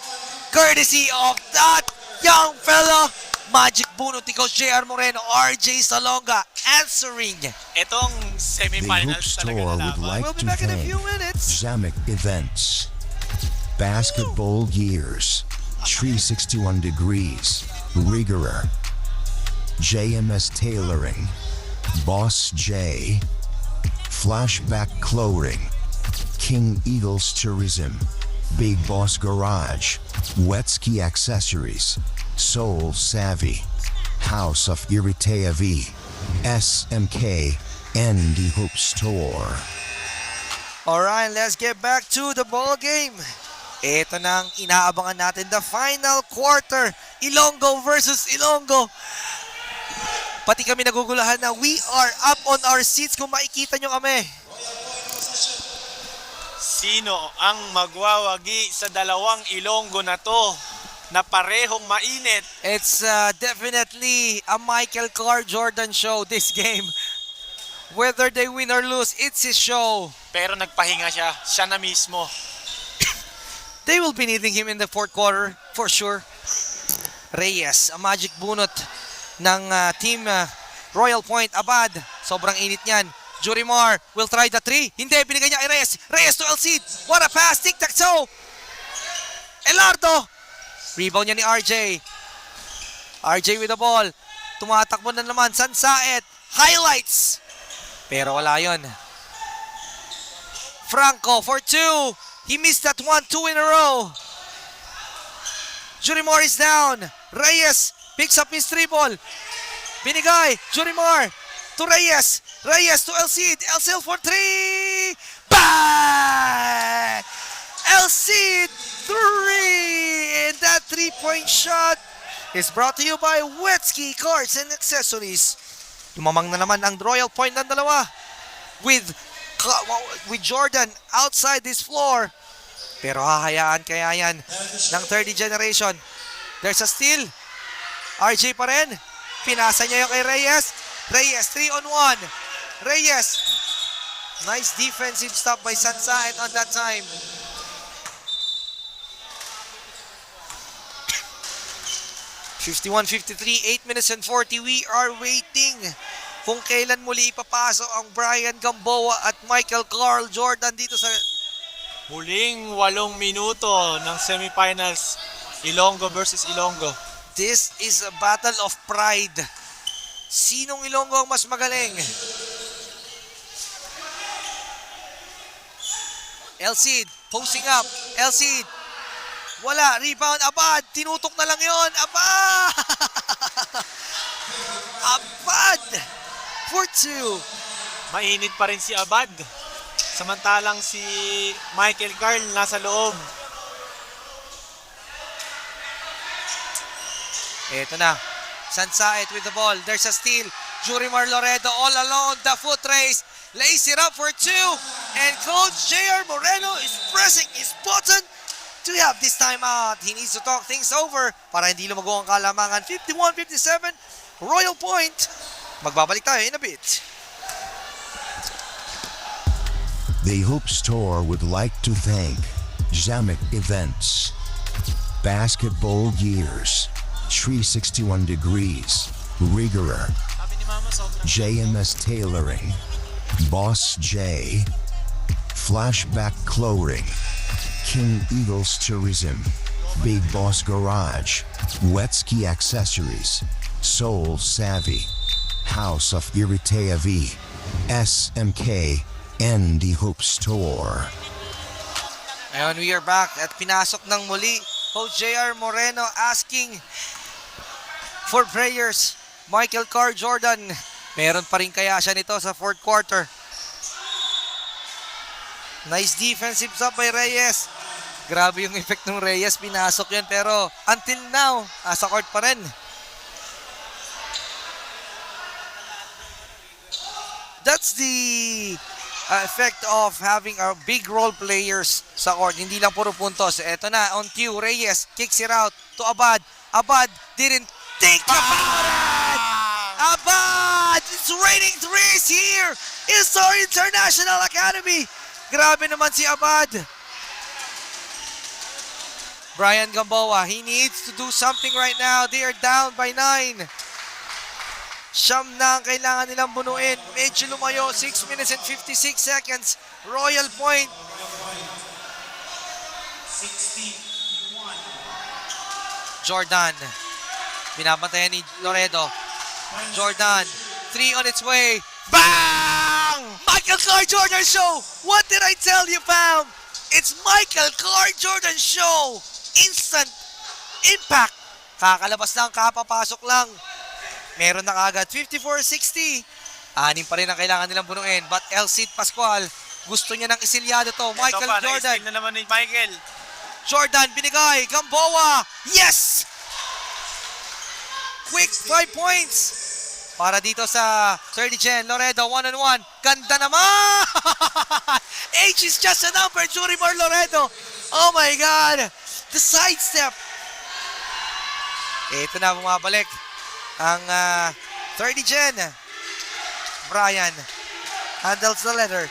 Courtesy of that young fella. Magic bunot ni Coach JR Moreno, RJ Salonga answering. Itong The Hoop semifinals talaga Store na would laban. like We'll be to back in a thank few minutes. Zamek Events, Basketball Gears, 361 Degrees, Riggerer, JMS Tailoring, Boss J, Flashback Clothing, King Eagles Tourism, Big Boss Garage, Wetski Accessories, Soul Savvy, House of Iritea V, SMK, and the Hoop Store. Alright, let's get back to the ball game. Ito na ang inaabangan natin, the final quarter. Ilonggo versus Ilonggo. Pati kami nagugulahan na we are up on our seats kung makikita nyo kami. Sino ang magwawagi sa dalawang Ilonggo na to na parehong mainit? It's definitely a Michael Carr Jordan show this game. Whether they win or lose, it's his show. Pero nagpahinga siya. Siya na mismo. They will be needing him in the fourth quarter for sure. Reyes, a magic bunot ng team Royal Point. Abad, sobrang init niyan. Jurimar will try the three. Hindi, binigay niya kay Reyes. Reyes to Elcid. What a pass, tic-tac-toe. Elardo. Rebound niya ni RJ. RJ with the ball. Tumatakbo na naman. Sansaet. Highlights. Pero wala yun. Franco for two. He missed that one, 2 in a row. Jurimar is down. Reyes picks up his three ball. Binigay. Jurimar to Reyes. Reyes to Elcid. Elcid for three. Bang! Elcid 3. And that three-point shot is brought to you by Wetsky Cards and Accessories. Lumamang na naman ang Royal Point ng dalawa with Jordan outside this floor. Pero hahayaan kaya yan ng 30 generation. There's a steal. RJ pa rin. Pinasa niya yung kay Reyes. Reyes, 3-on-1. Reyes. Nice defensive stop by Sansaet on that time. (51-53), 8 minutes and 40. We are waiting kung kailan muli ipapasok ang Brian Gamboa at Michael Carl Jordan dito sa Muling 8 minuto ng semifinals. Ilonggo versus Ilonggo. This is a battle of pride. Sinong Ilonggo ang mas magaling? Elcid, posting up. Elcid, wala. Rebound, Abad. Tinutok na lang yon. Abad! Abad! For two. Mainit pa rin si Abad. Samantalang si Michael Carl nasa loob. Eto na. Sansaet with the ball. There's a steal. Jurimar Loredo all alone. The foot race. Lays it up for two. And Coach J.R. Moreno is pressing his button to have this time out. He needs to talk things over para hindi lumago ang kalamangan. 51-57. Royal Point. Magbabalik tayo in a bit. The Hoop Store would like to thank Zamek Events, Basketball Gears, 361 Degrees, Rigor, JMS Tailoring, Boss J, Flashback Clothing, King Eagles Tourism, Big Boss Garage, Wetsky Accessories, Soul Savvy, House of Iritea V, SMK, and the Hoop Store. Ngayon, we are back at pinasok ng muli Coach J.R. Moreno asking for prayers. Michael Carr Jordan, meron pa rin kaya siya nito sa fourth quarter. Nice defensive stop by Reyes. Grabe yung effect ng Reyes, pinasok yun pero until now, asa court pa rin. That's the effect of having our big role players sa court. Hindi lang puro puntos. Eto na, on cue, Reyes kicks it out to Abad. Abad didn't think about it! Abad! It's raining threes here in Star International Academy. Grabe naman si Abad. Brian Gamboa, he needs to do something right now. They are down by 9. Siyam na ang kailangan nilang bunuin. Medyo lumayo. 6 minutes and 56 seconds. Royal Point. Jordan. Binabantayan ni Loredo. Jordan. 3 on its way. Bang! Michael Carr Jordan Show! What did I tell you, fam? It's Michael Carr Jordan Show! Instant impact. Kakalabas lang, kapapasok lang. Meron na kagad 54-60. 6 pa rin ang kailangan nilang bunuin. But Elcid Pascual, gusto niya ng isilyado to. Michael Ito pa, Jordan. na-steal na naman ni Michael. Jordan, binigay. Gamboa. Yes! Quick 5 points. para dito sa 30 Gen. Loredo, one-on-one. Ganda naman! H is just a number. Jurimar Loredo. Oh my God! The sidestep. Ito na, bumabalik ang 30 Gen. Brian handles the letter.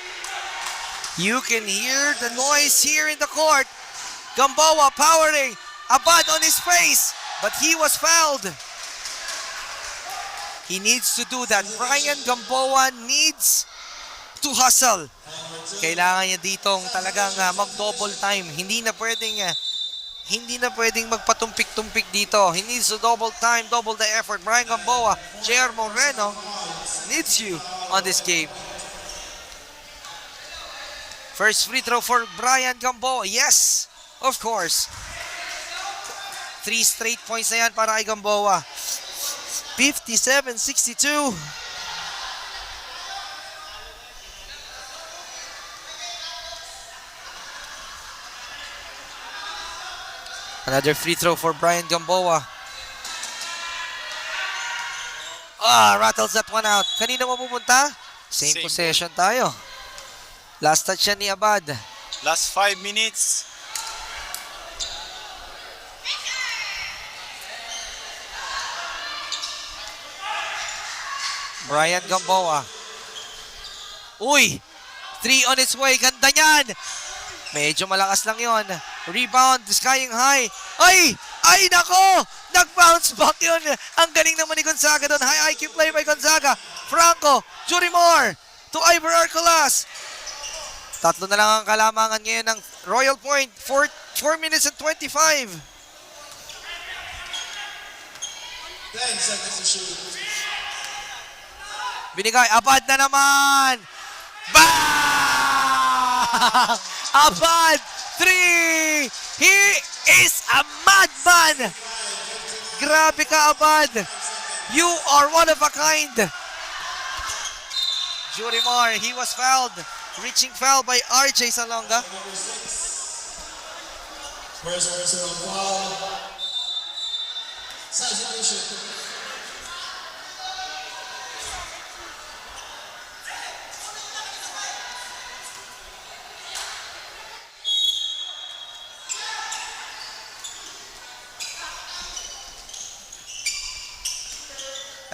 You can hear the noise here in the court. Gamboa powering. Abad on his face, but he was fouled. He needs to do that. Brian Gamboa needs to hustle. Kailangan niya ditong talagang mag-double time. Hindi na pwedeng magpatumpik-tumpik dito. He needs to double time, double the effort. Brian Gamboa, JR Moreno needs you on this game. First free throw for Brian Gamboa. Yes, of course. 3 straight points na yan para kay Gamboa. 57-62. Another free throw for Brian Gamboa. Rattles that one out. Kanina mo pupunta? Same possession tayo. Last touch yan ni Abad. Last 5 minutes. Brian Gamboa. Uy! 3 on its way. Ganda niyan! Medyo malakas lang yon. Rebound, skying high. Ay! Ay, nako! Nag-bounce back yun. Ang galing naman ni Gonzaga doon. High IQ play by Gonzaga. Franco, Jurimar, to Ivor Arcolas. 3 na lang ang kalamangan ngayon ng Royal Point. 4 minutes and 25. Binigay, Abad na naman! Bang! Abad, 3! He is a madman! Grabe ka, Abad! You are one of a kind! Jurimar, he was fouled. Reaching foul by RJ Salonga.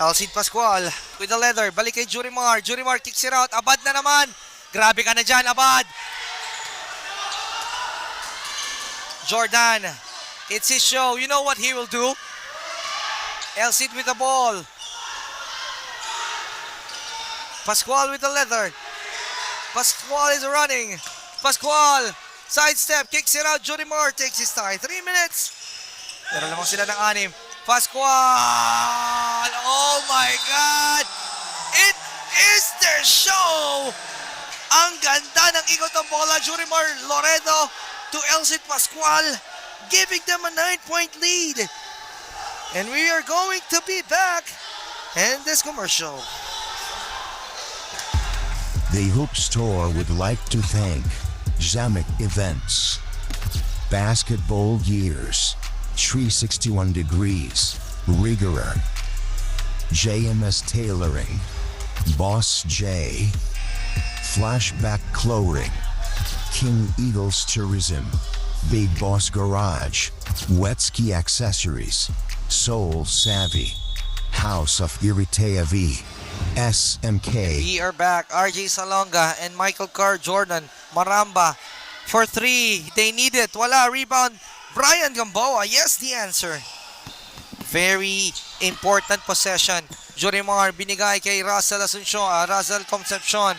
Alcid Pascual with the leather. Balik kay Jurimar. Jurimar kicks it out. Abad na naman. Grabe ka na dyan, Abad. Jordan. It's his show. You know what he will do? Alcid with the ball. Pascual with the leather. Pascual is running. Pascual. Sidestep. Kicks it out. Jurimar takes his time. 3 minutes. Pero lamang sila ng 6. Pascual! Oh my God! It is their show! Ang ganda ng ikot ng bola. Jurimar Loredo to Alcid Pascual, giving them a 9-point lead. And we are going to be back in this commercial. The Hoop Store would like to thank Zamek Events, Basketball Years, 361 Degrees, Rigor, JMS Tailoring, Boss J, Flashback Clothing, King Eagles Tourism, Big Boss Garage, Wetski Accessories, Soul Savvy, House of Iritayavi, SMK. We are back. RJ Salonga and Michael Carr Jordan Maramba for 3. They need it. Wala. Rebound. Brian Gamboa. Yes, the answer. Very important possession. Jurimar binigay kay Russell Asuncion, Russell Concepcion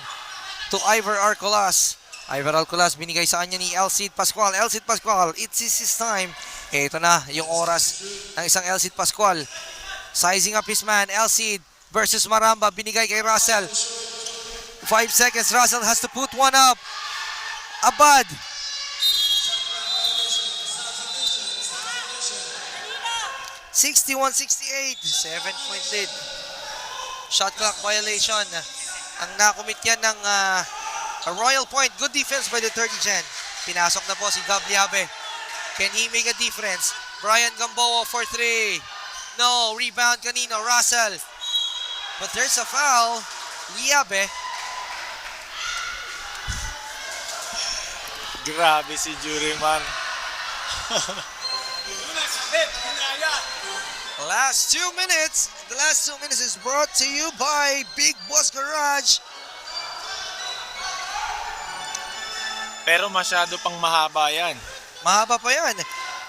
to Ivor Arcolas. Ivor Arcolas binigay sa kanya ni Alcid Pascual. Alcid Pascual, it's his time. Ito na yung oras ng isang Alcid Pascual. Sizing up his man, Alcid versus Maramba, binigay kay Russell. 5 seconds, Russell has to put one up. Abad. (61-68), 7-point lead. Shot clock violation. Ang nakumit yan ng Royal Point. Good defense by the 30 Gen. Pinasok na po si Gabliabe. Can he make a difference? Brian Gamboa for 3. No, rebound kanino. Russell. but there's a foul. Liabe. Grabe si Jurimar. Last 2 minutes. The last 2 minutes is brought to you by Big Boss Garage. Pero masyado pang mahaba yan. Mahaba pa yan.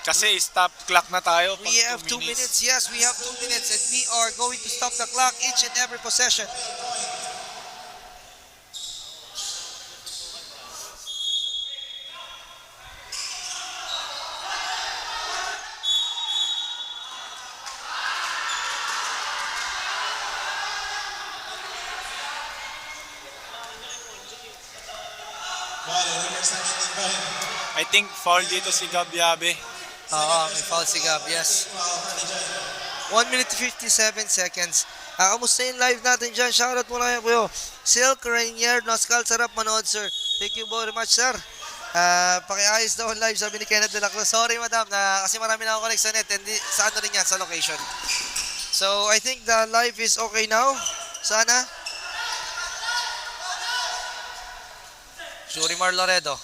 Kasi stop clock na tayo. We have 2 minutes. Yes, we have 2 minutes and we are going to stop the clock each and every possession. I think foul dito si Gabyabe. Oo, may foul si Gab, yes. 1 minute 57 seconds. Kamusta yung live natin dyan? Shoutout muna kayo kuyo. Silk Rainier, Noscal, sarap manood sir. Thank you very much sir. Pakiayos daw ang live, sabi ni Kenneth de la Cruz. Sorry madam, kasi marami na ako connect sa net. And sa ano rin yan, sa location. So I think the live is okay now. Sana. Jurimar Loredo.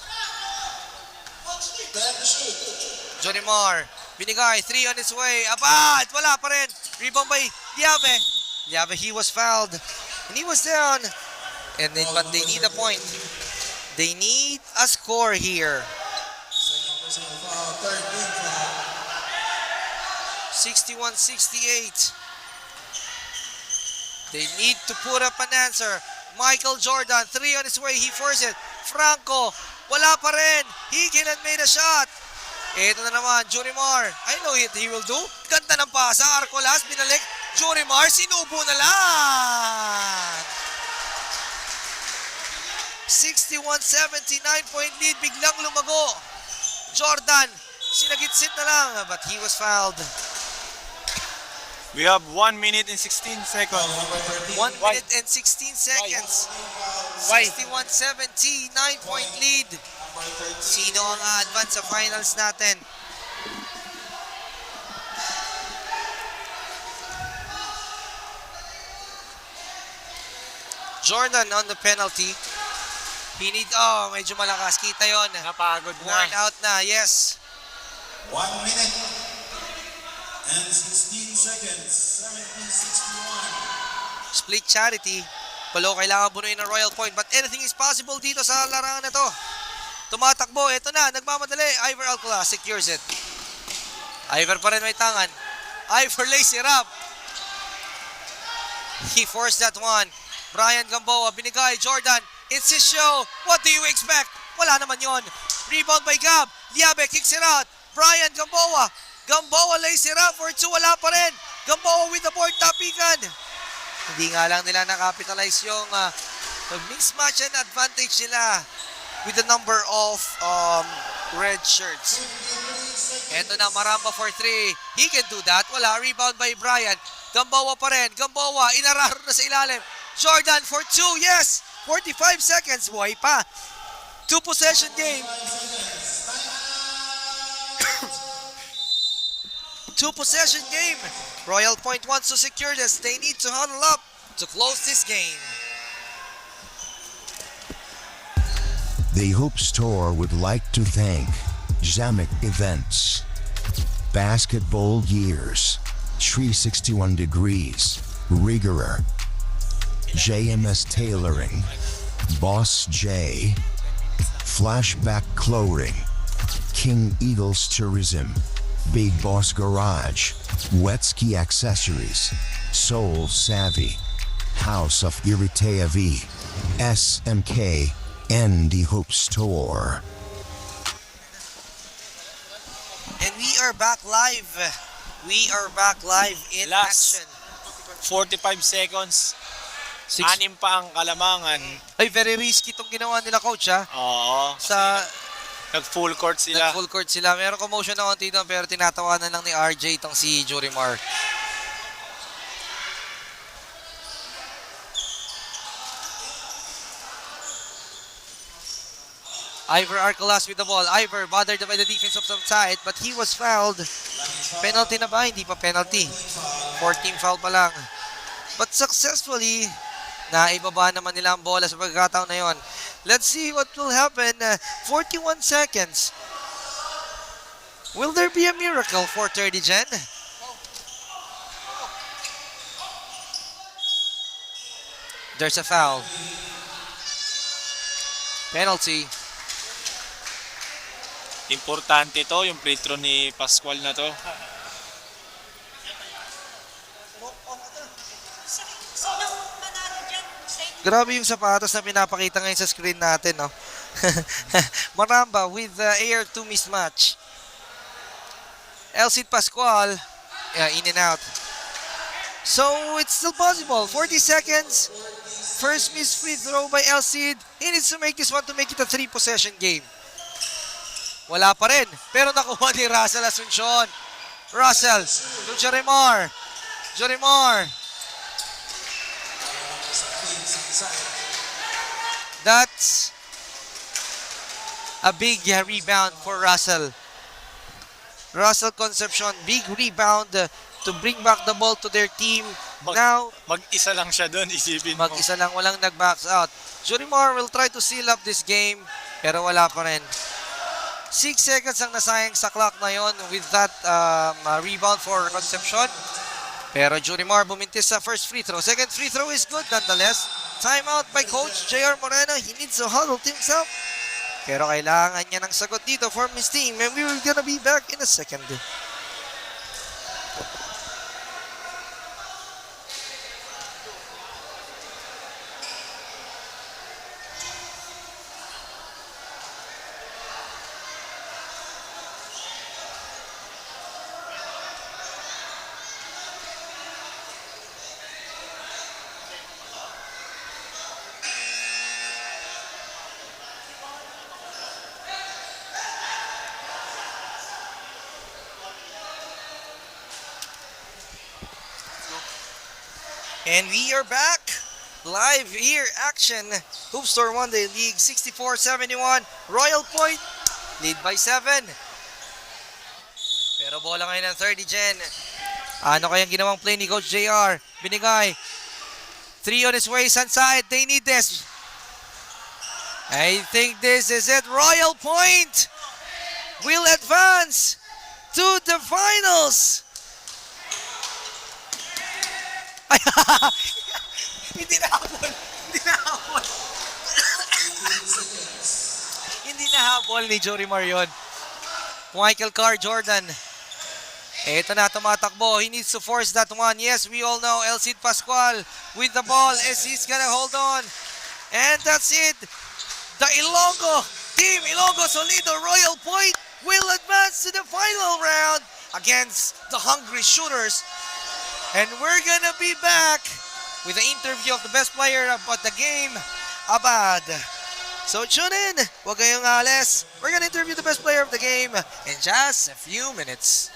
Jorimar, binigay, 3 on his way, abad, wala pa rin, rebound by Liabe. Liabe, he was fouled, and he was down, but they need a point. They need a score here. 61-68. They need to put up an answer. Michael Jordan, 3 on his way, he forced it. Franco, wala pa rin. He cannot made a shot. Ito na naman, Jurimar. I know what he will do. Ganda ng pasa, Arcolas, binalik. Jurimar, sinubo na lang. 61-79 point lead, biglang lumago. Jordan, sinagitsit na lang, but he was fouled. We have 1 minute and 16 seconds. 1 minute and 16 seconds. 61-70, 9-point lead. Sino ang advance sa finals natin? Jordan on the penalty. Medyo malakas. Kita yon. Napagod na. Worn out na, yes. 1 minute and 16 seconds. 17:61. Split charity. Palo, kailangan bunuin ng Royal Point. But anything is possible dito sa larangan na to. Tumatakbo. Ito na. Nagmamadali. Ivor Alcala secures it. Ivor pa rin may tangan. Ivor lays it up. He forced that one. Brian Gamboa. Binigay. Jordan. It's his show. What do you expect? Wala naman yon. Rebound by Gab. Liabe kicks it out. Brian Gamboa. Gamboa lays it up for 2. Wala pa rin. Gamboa with the board. Tapikan. Hindi nga lang nila nakapitalize yung mismatch and advantage nila with the number of red shirts. Eto na, Maramba for 3. He can do that. Wala. Rebound by Brian. Gamboa pa rin. Gamboa, inararo na sa ilalim. Jordan for 2. Yes! 45 seconds. Buhay pa. 2 possession game. 2 possession game. Royal Point wants to secure this. They need to huddle up to close this game. The Hope Store would like to thank Zamek Events, Basketball Gears, 361 Degrees, Riggerer, JMS Tailoring, Boss J, Flashback Clothing, King Eagles Tourism, Big Boss Garage, Wetski Accessories, Soul Savvy, House of Iritea V, SMK, and the Hope Store. And we are back live. We are back live in Last action. 45 seconds. 6 pa ang kalamangan. Ay, very risky itong ginawa nila, coach, ha? Oo. Nag-full court sila. Nag-full court sila. Meron commotion na konti doon, pero tinatawanan lang ni RJ itong si Jurimar. Ivor Arcolas with the ball. Ivor bothered by the defense of some side, but he was fouled. Penalty na ba? Hindi pa penalty. 14 foul pa lang. But successfully, naibaba naman nila ang bola sa pagkakataon na yon. Let's see what will happen. 41 seconds. Will there be a miracle for 30 Gen? There's a foul. Penalty. Importante to, yung free throw ni Pascual na to. Grabe yung sapatos na pinapakita ngayon sa screen natin, no? Maramba with the air to mismatch. Elcid Pascual, in and out. So, it's still possible. 40 seconds. First missed free throw by Elcid. He needs to make this one to make it a 3-possession game. Wala pa rin. Pero nakuha ni Russell Asuncion. Russell to Jorimar. Jorimar. That's a big rebound for Russell. Russell Concepcion, big rebound to bring back the ball to their team. Now, Mag-isa lang siya doon, isipin mo. mag-isa lang, walang nag-backs out. Jorimar will try to seal up this game, pero wala pa rin. 6 seconds ang nasayang sa clock na yon with that rebound for Concepcion. Pero Jorimar bumintis sa first free throw. Second free throw is good nonetheless. Timeout by Coach J.R. Moreno. He needs to huddle himself. Pero kailangan niya ng sagot dito from his team. And we will gonna be back in a second. And we are back. Live here action. Hoopstore won the league 64-71. Royal Point lead by 7. Pero bola ngayon ng 30 Gen. Ano kayang ginawang play ni Coach JR? Binigay. 3 on his way, Sunside. They need this. I think this is it. Royal Point will advance to the finals. Hindi nahabol. Hindi nahabol. Hindi nahabol ni Jorimar yun. Michael Carr Jordan. Ito na, tumatakbo. He needs to force that one. Yes, we all know Elcid Pascual with the ball as he's gonna hold on. And that's it. The Ilonggo team, Ilonggo Solido Royal Point will advance to the final round against the Hungry Shooters. And we're gonna be back with the interview of the best player about the game, Abad. So tune in. Huwag kayong alis. We're gonna interview the best player of the game in just a few minutes.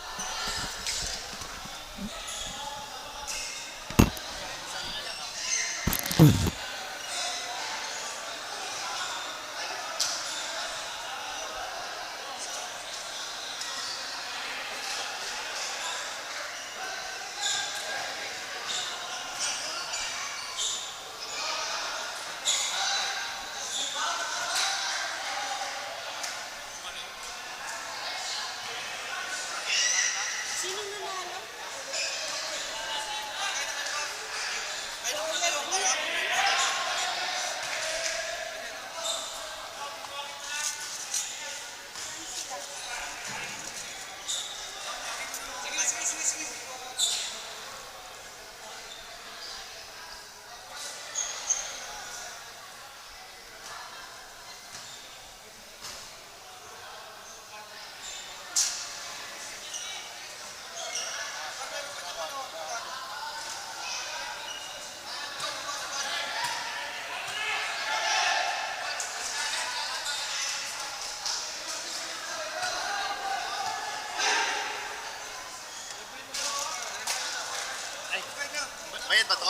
Bayad ba to?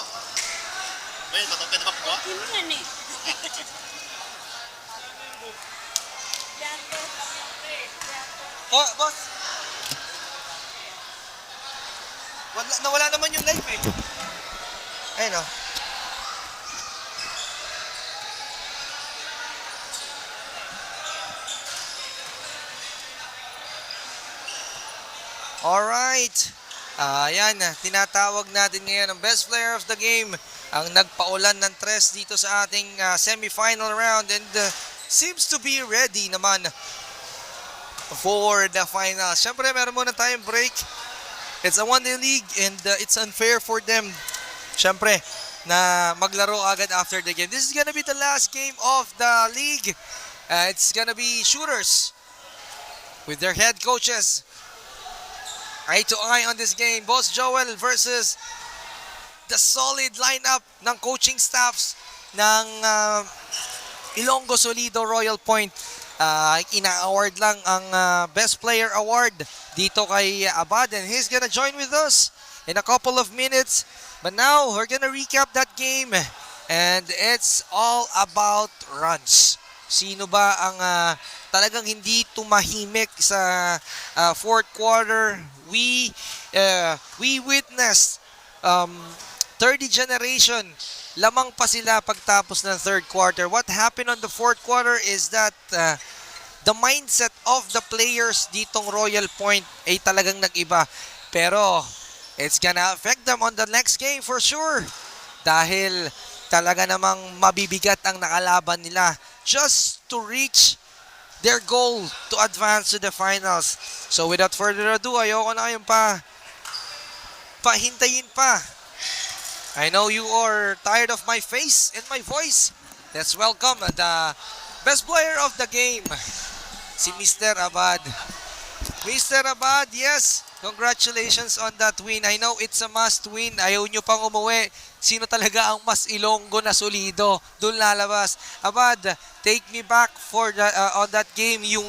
Bayad ba to? Pwede ba kuha? Hindi yan eh. Oh, boss. Nawala naman yung live eh. Ayun o. Alright. Ayan, tinatawag natin ngayon ang best player of the game. Ang nagpaulan ng tres dito sa ating semifinal round and seems to be ready naman for the finals. Siyempre, meron muna tayong break. It's a one-day league and it's unfair for them, siyempre, na maglaro agad after the game. This is gonna be the last game of the league. It's gonna be shooters with their head coaches. Eye to eye on this game. Boss Joel versus the solid lineup ng coaching staffs ng Ilonggo Solido Royal Point. Ina-award lang ang Best Player Award dito kay Abad and he's gonna join with us in a couple of minutes. But now, we're gonna recap that game and it's all about runs. Sino ba ang talagang hindi tumahimik sa fourth quarter? We witnessed 30 generation. Lamang pa sila pagtapos ng third quarter. What happened on the fourth quarter is that the mindset of the players ditong Royal Point ay talagang nag-iba. Pero it's gonna affect them on the next game for sure. Dahil talaga namang mabibigat ang nakalaban nila just to reach their goal to advance to the finals. So without further ado, ayoko na kayong pahintayin pa. I know you are tired of my face and my voice. Let's welcome the best player of the game, si Mr. Abad. Mr. Abad, yes, congratulations on that win. I know it's a must win. Ayaw nyo pang umuwi. Sino talaga ang mas Ilonggo na solido? Doon lalabas. Abad, take me back for the, on that game, yung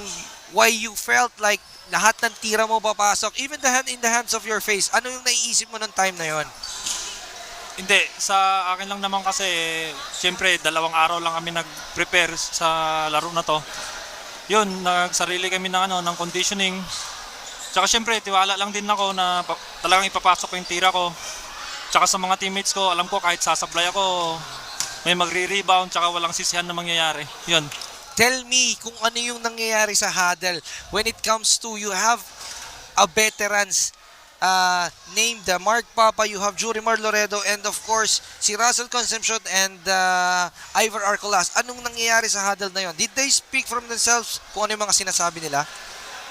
why you felt like lahat ng tira mo papasok, even in the hands of your face. Ano yung naiisip mo nung time na yon? Hindi, sa akin lang naman kasi, siyempre, 2 araw lang kami nag-prepare sa laro na to. Yun, nagsarili kami ng conditioning. Tsaka siyempre, tiwala lang din ako na talagang ipapasok ko yung tira ko. Tsaka sa mga teammates ko, alam ko kahit sasablay ako, may magre-rebound, tsaka walang sisihan na mangyayari. Yun. Tell me kung ano yung nangyayari sa huddle when it comes to you have a veterans named Mark Papa, you have Jurimar Loredo, and of course, si Russell Concepcion and Ivor Arcolas. Anong nangyayari sa huddle na yon? Did they speak from themselves kung ano yung mga sinasabi nila?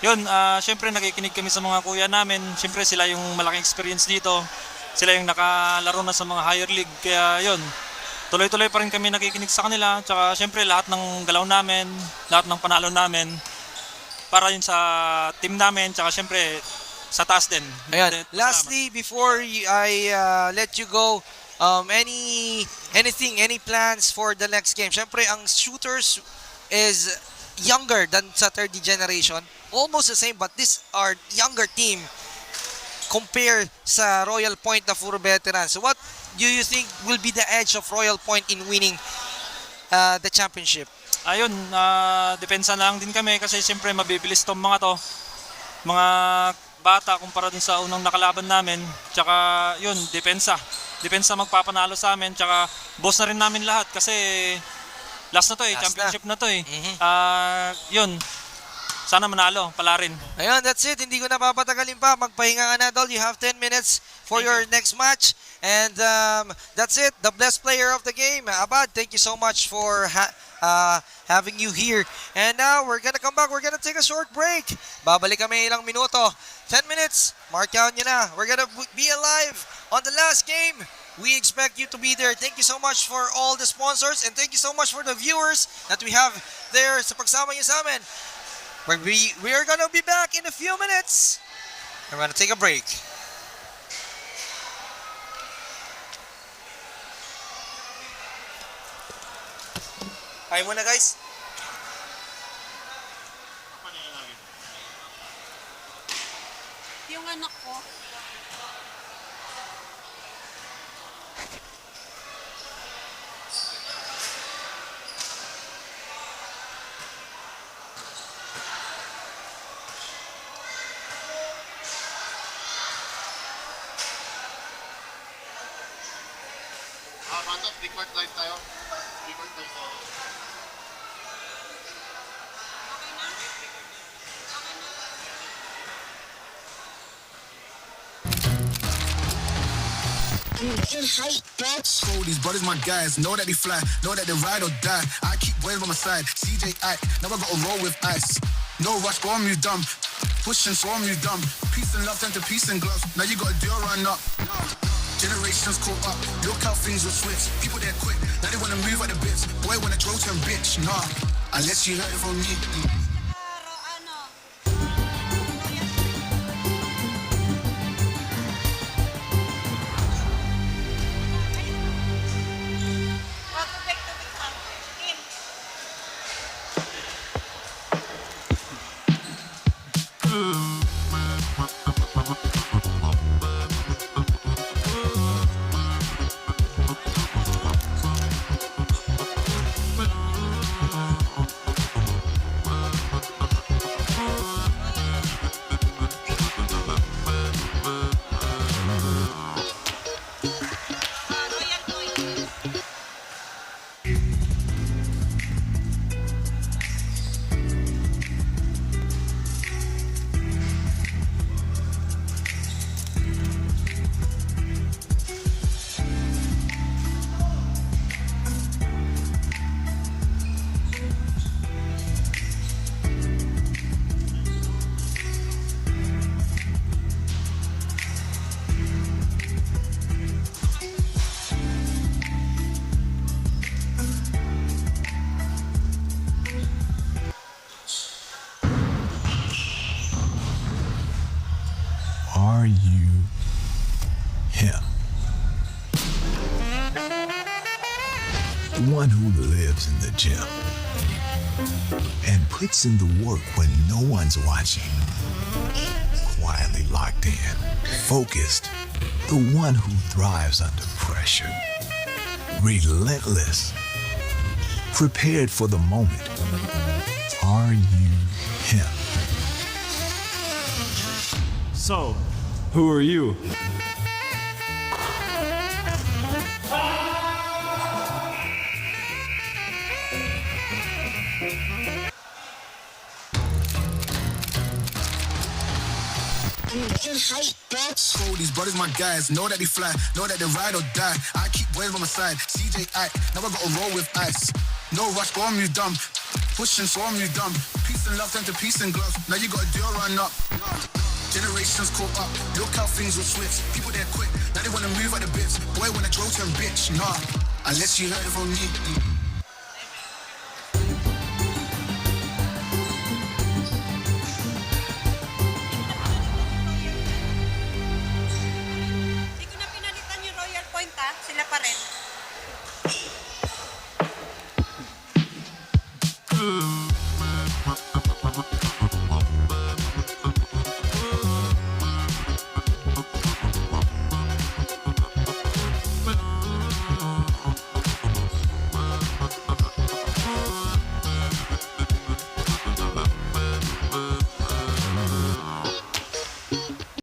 Yun, siyempre nakikinig kami sa mga kuya namin. Siyempre sila yung malaking experience dito. Sila yung nakalaro na sa mga higher league. Kaya yun, tuloy-tuloy pa rin kami nakikinig sa kanila. Tsaka siyempre lahat ng galaw namin, lahat ng panalo namin, para yun sa team namin. Tsaka siyempre sa taas din. Ayan. Lastly, before I let you go, any plans for the next game? Siyempre, ang shooters is younger than sa 30 generation. Almost the same, but this are younger team compared sa Royal Point na puro veterans. So what do you think will be the edge of Royal Point in winning the championship? Ayun, depensa na lang din kami kasi siyempre mabibilis tong mga to. Mga bata kumpara dun sa unang nakalaban namin. Tsaka yun, depensa. Depensa magpapanalo sa amin. Tsaka boss na rin namin lahat kasi last na to eh, championship na to eh. Yun, sana manalo, pala rin. Ayun, that's it. Hindi ko na papatagalin pa. Magpahinga ka na, Dol. You have 10 minutes for your next match. And that's it. The best player of the game. Abad, thank you so much for having you here. And now, we're gonna come back. We're gonna take a short break. Babalik kami ilang minuto. 10 minutes. Mark down nyo na. We're gonna be alive on the last game. We expect you to be there. Thank you so much for all the sponsors. And thank you so much for the viewers that we have there sa pagsama nyo sa amin. We are gonna be back in a few minutes. We're gonna take a break. Hi muna guys. Yung anak ko. Pato, free-court live tayo. Free-court live tayo. So these brothers my guys, know that they fly, know that they ride or die. I keep boys by my side, CJ I never got to roll with ice. No rush, go on you dumb. Pushing, so on you dumb. Peace and love turn to peace and gloves. Now you got a deal run up. Generations caught up, look how things will switch. People there quick, now they wanna move at the bits. Boy wanna throw to bitch, nah. Unless you heard it from me. Are you him? The one who lives in the gym and puts in the work when no one's watching. Quietly locked in, focused. The one who thrives under pressure. Relentless. Prepared for the moment. Are you him? So, who are you? So these brothers my guys, know that they fly, know that they ride or die. I keep boys by my side, CJ I never got to roll with ice. No rush, go on you dumb. Pushing, so on you dumb. Peace and love turn to peace and gloves. Now you got a deal run up. Generations caught up, look how things will switch. People there quick, now they wanna move at the bits. Boy wanna throw to bitch, nah. Unless you heard it from me. Hindi ko na pinalitan yung Royal Point ha, sila pa rin.